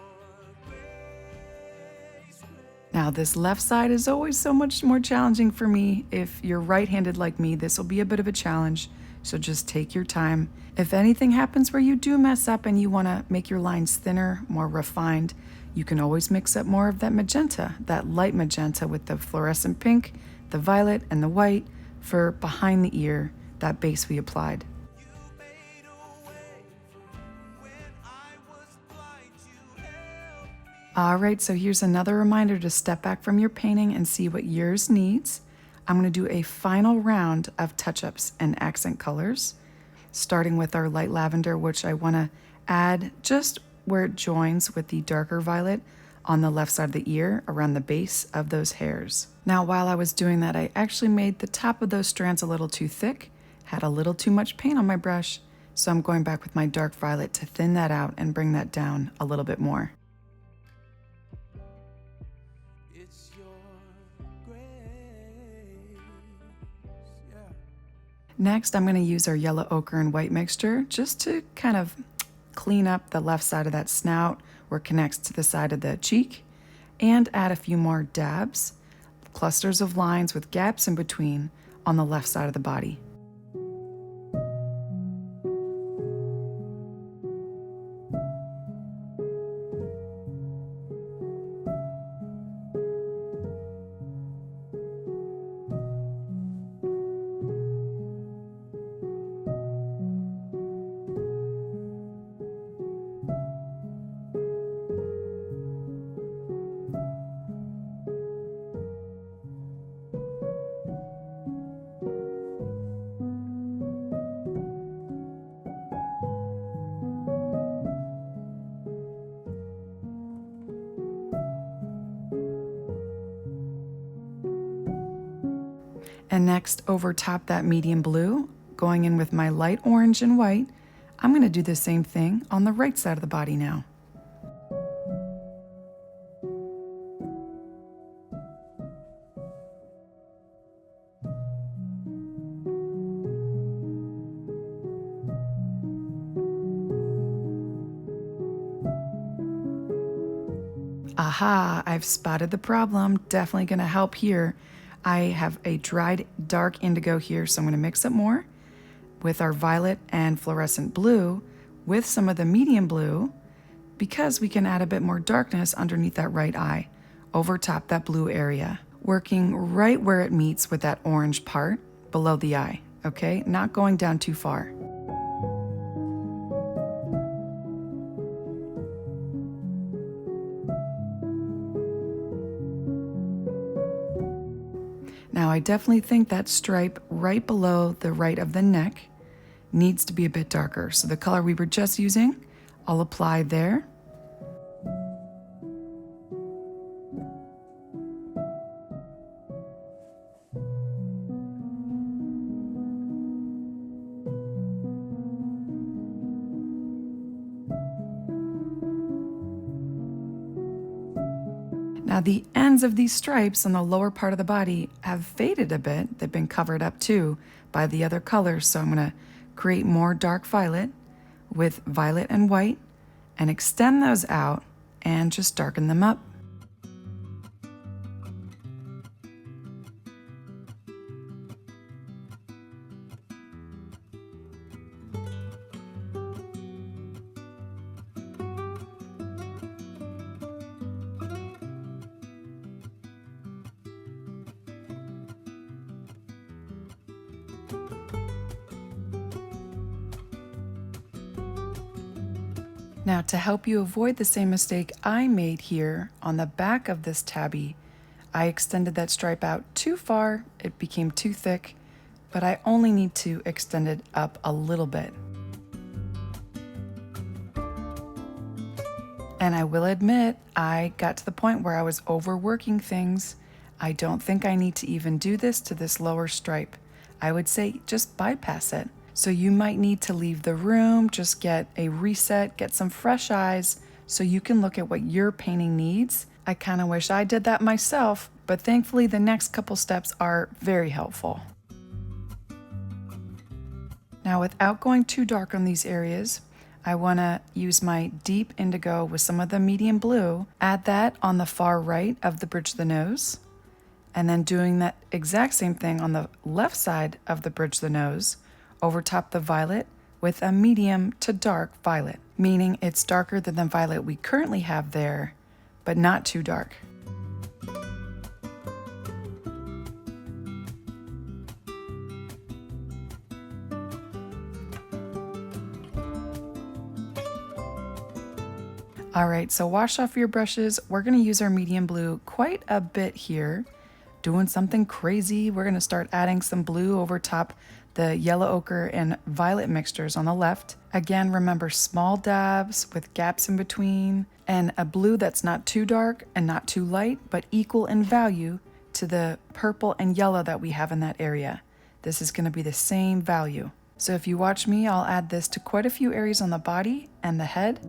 grace. Now this left side is always so much more challenging for me. If you're right-handed like me, this will be a bit of a challenge, so just take your time. If anything happens where you do mess up and you want to make your lines thinner, more refined, you can always mix up more of that magenta, that light magenta with the fluorescent pink, the violet, and the white for behind the ear, that base we applied. You made a way when I was blind. You helped me. All right, so here's another reminder to step back from your painting and see what yours needs. I'm going to do a final round of touch-ups and accent colors, starting with our light lavender, which I want to add just where it joins with the darker violet on the left side of the ear, around the base of those hairs. Now, while I was doing that, I actually made the top of those strands a little too thick, had a little too much paint on my brush, so I'm going back with my dark violet to thin that out and bring that down a little bit more. It's your grace. Yeah. Next, I'm going to use our yellow ochre and white mixture just to kind of clean up the left side of that snout where it connects to the side of the cheek, and add a few more dabs, clusters of lines with gaps in between on the left side of the body. And next, over top that medium blue, going in with my light orange and white, I'm going to do the same thing on the right side of the body now. Aha, I've spotted the problem. Definitely going to help here. I have a dried dark indigo here, so I'm going to mix it more with our violet and fluorescent blue with some of the medium blue, because we can add a bit more darkness underneath that right eye, over top that blue area, working right where it meets with that orange part below the eye, okay? Not going down too far. Now, I definitely think that stripe right below the right of the neck needs to be a bit darker. So the color we were just using, I'll apply there. Now the ends of these stripes on the lower part of the body have faded a bit. They've been covered up too by the other colors. So I'm going to create more dark violet with violet and white and extend those out and just darken them up. Now, to help you avoid the same mistake I made here on the back of this tabby, I extended that stripe out too far. It became too thick, but I only need to extend it up a little bit. And I will admit, I got to the point where I was overworking things. I don't think I need to even do this to this lower stripe. I would say just bypass it. So you might need to leave the room, just get a reset, get some fresh eyes so you can look at what your painting needs. I kind of wish I did that myself, but thankfully the next couple steps are very helpful. Now, without going too dark on these areas, I want to use my deep indigo with some of the medium blue, add that on the far right of the bridge of the nose, and then doing that exact same thing on the left side of the bridge of the nose, over top the violet with a medium to dark violet, meaning it's darker than the violet we currently have there, but not too dark. All right, so wash off your brushes. We're gonna use our medium blue quite a bit here, doing something crazy. We're gonna start adding some blue over top the yellow ochre and violet mixtures on the left. Again, remember small dabs with gaps in between, and a blue that's not too dark and not too light, but equal in value to the purple and yellow that we have in that area. This is gonna be the same value. So if you watch me, I'll add this to quite a few areas on the body and the head.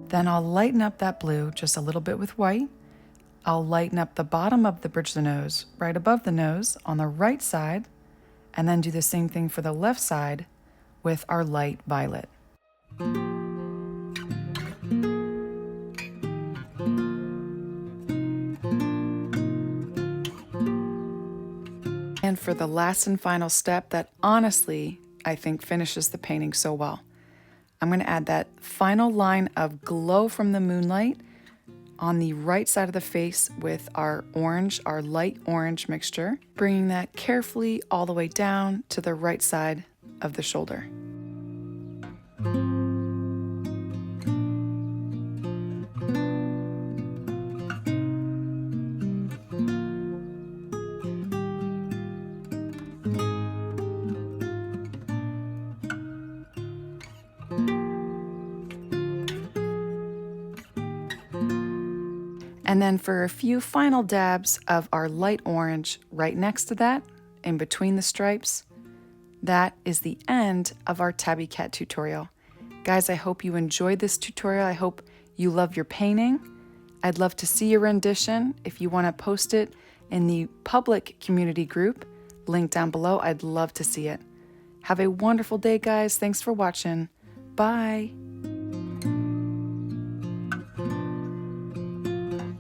Then I'll lighten up that blue just a little bit with white. I'll lighten up the bottom of the bridge of the nose, right above the nose on the right side, and then do the same thing for the left side with our light violet. And for the last and final step that honestly, I think finishes the painting so well, I'm going to add that final line of glow from the moonlight on the right side of the face with our orange, our light orange mixture, bringing that carefully all the way down to the right side of the shoulder. And then for a few final dabs of our light orange right next to that, in between the stripes, that is the end of our Tabby Cat tutorial. Guys, I hope you enjoyed this tutorial. I hope you love your painting. I'd love to see your rendition. If you want to post it in the public community group, link down below, I'd love to see it. Have a wonderful day, guys. Thanks for watching. Bye.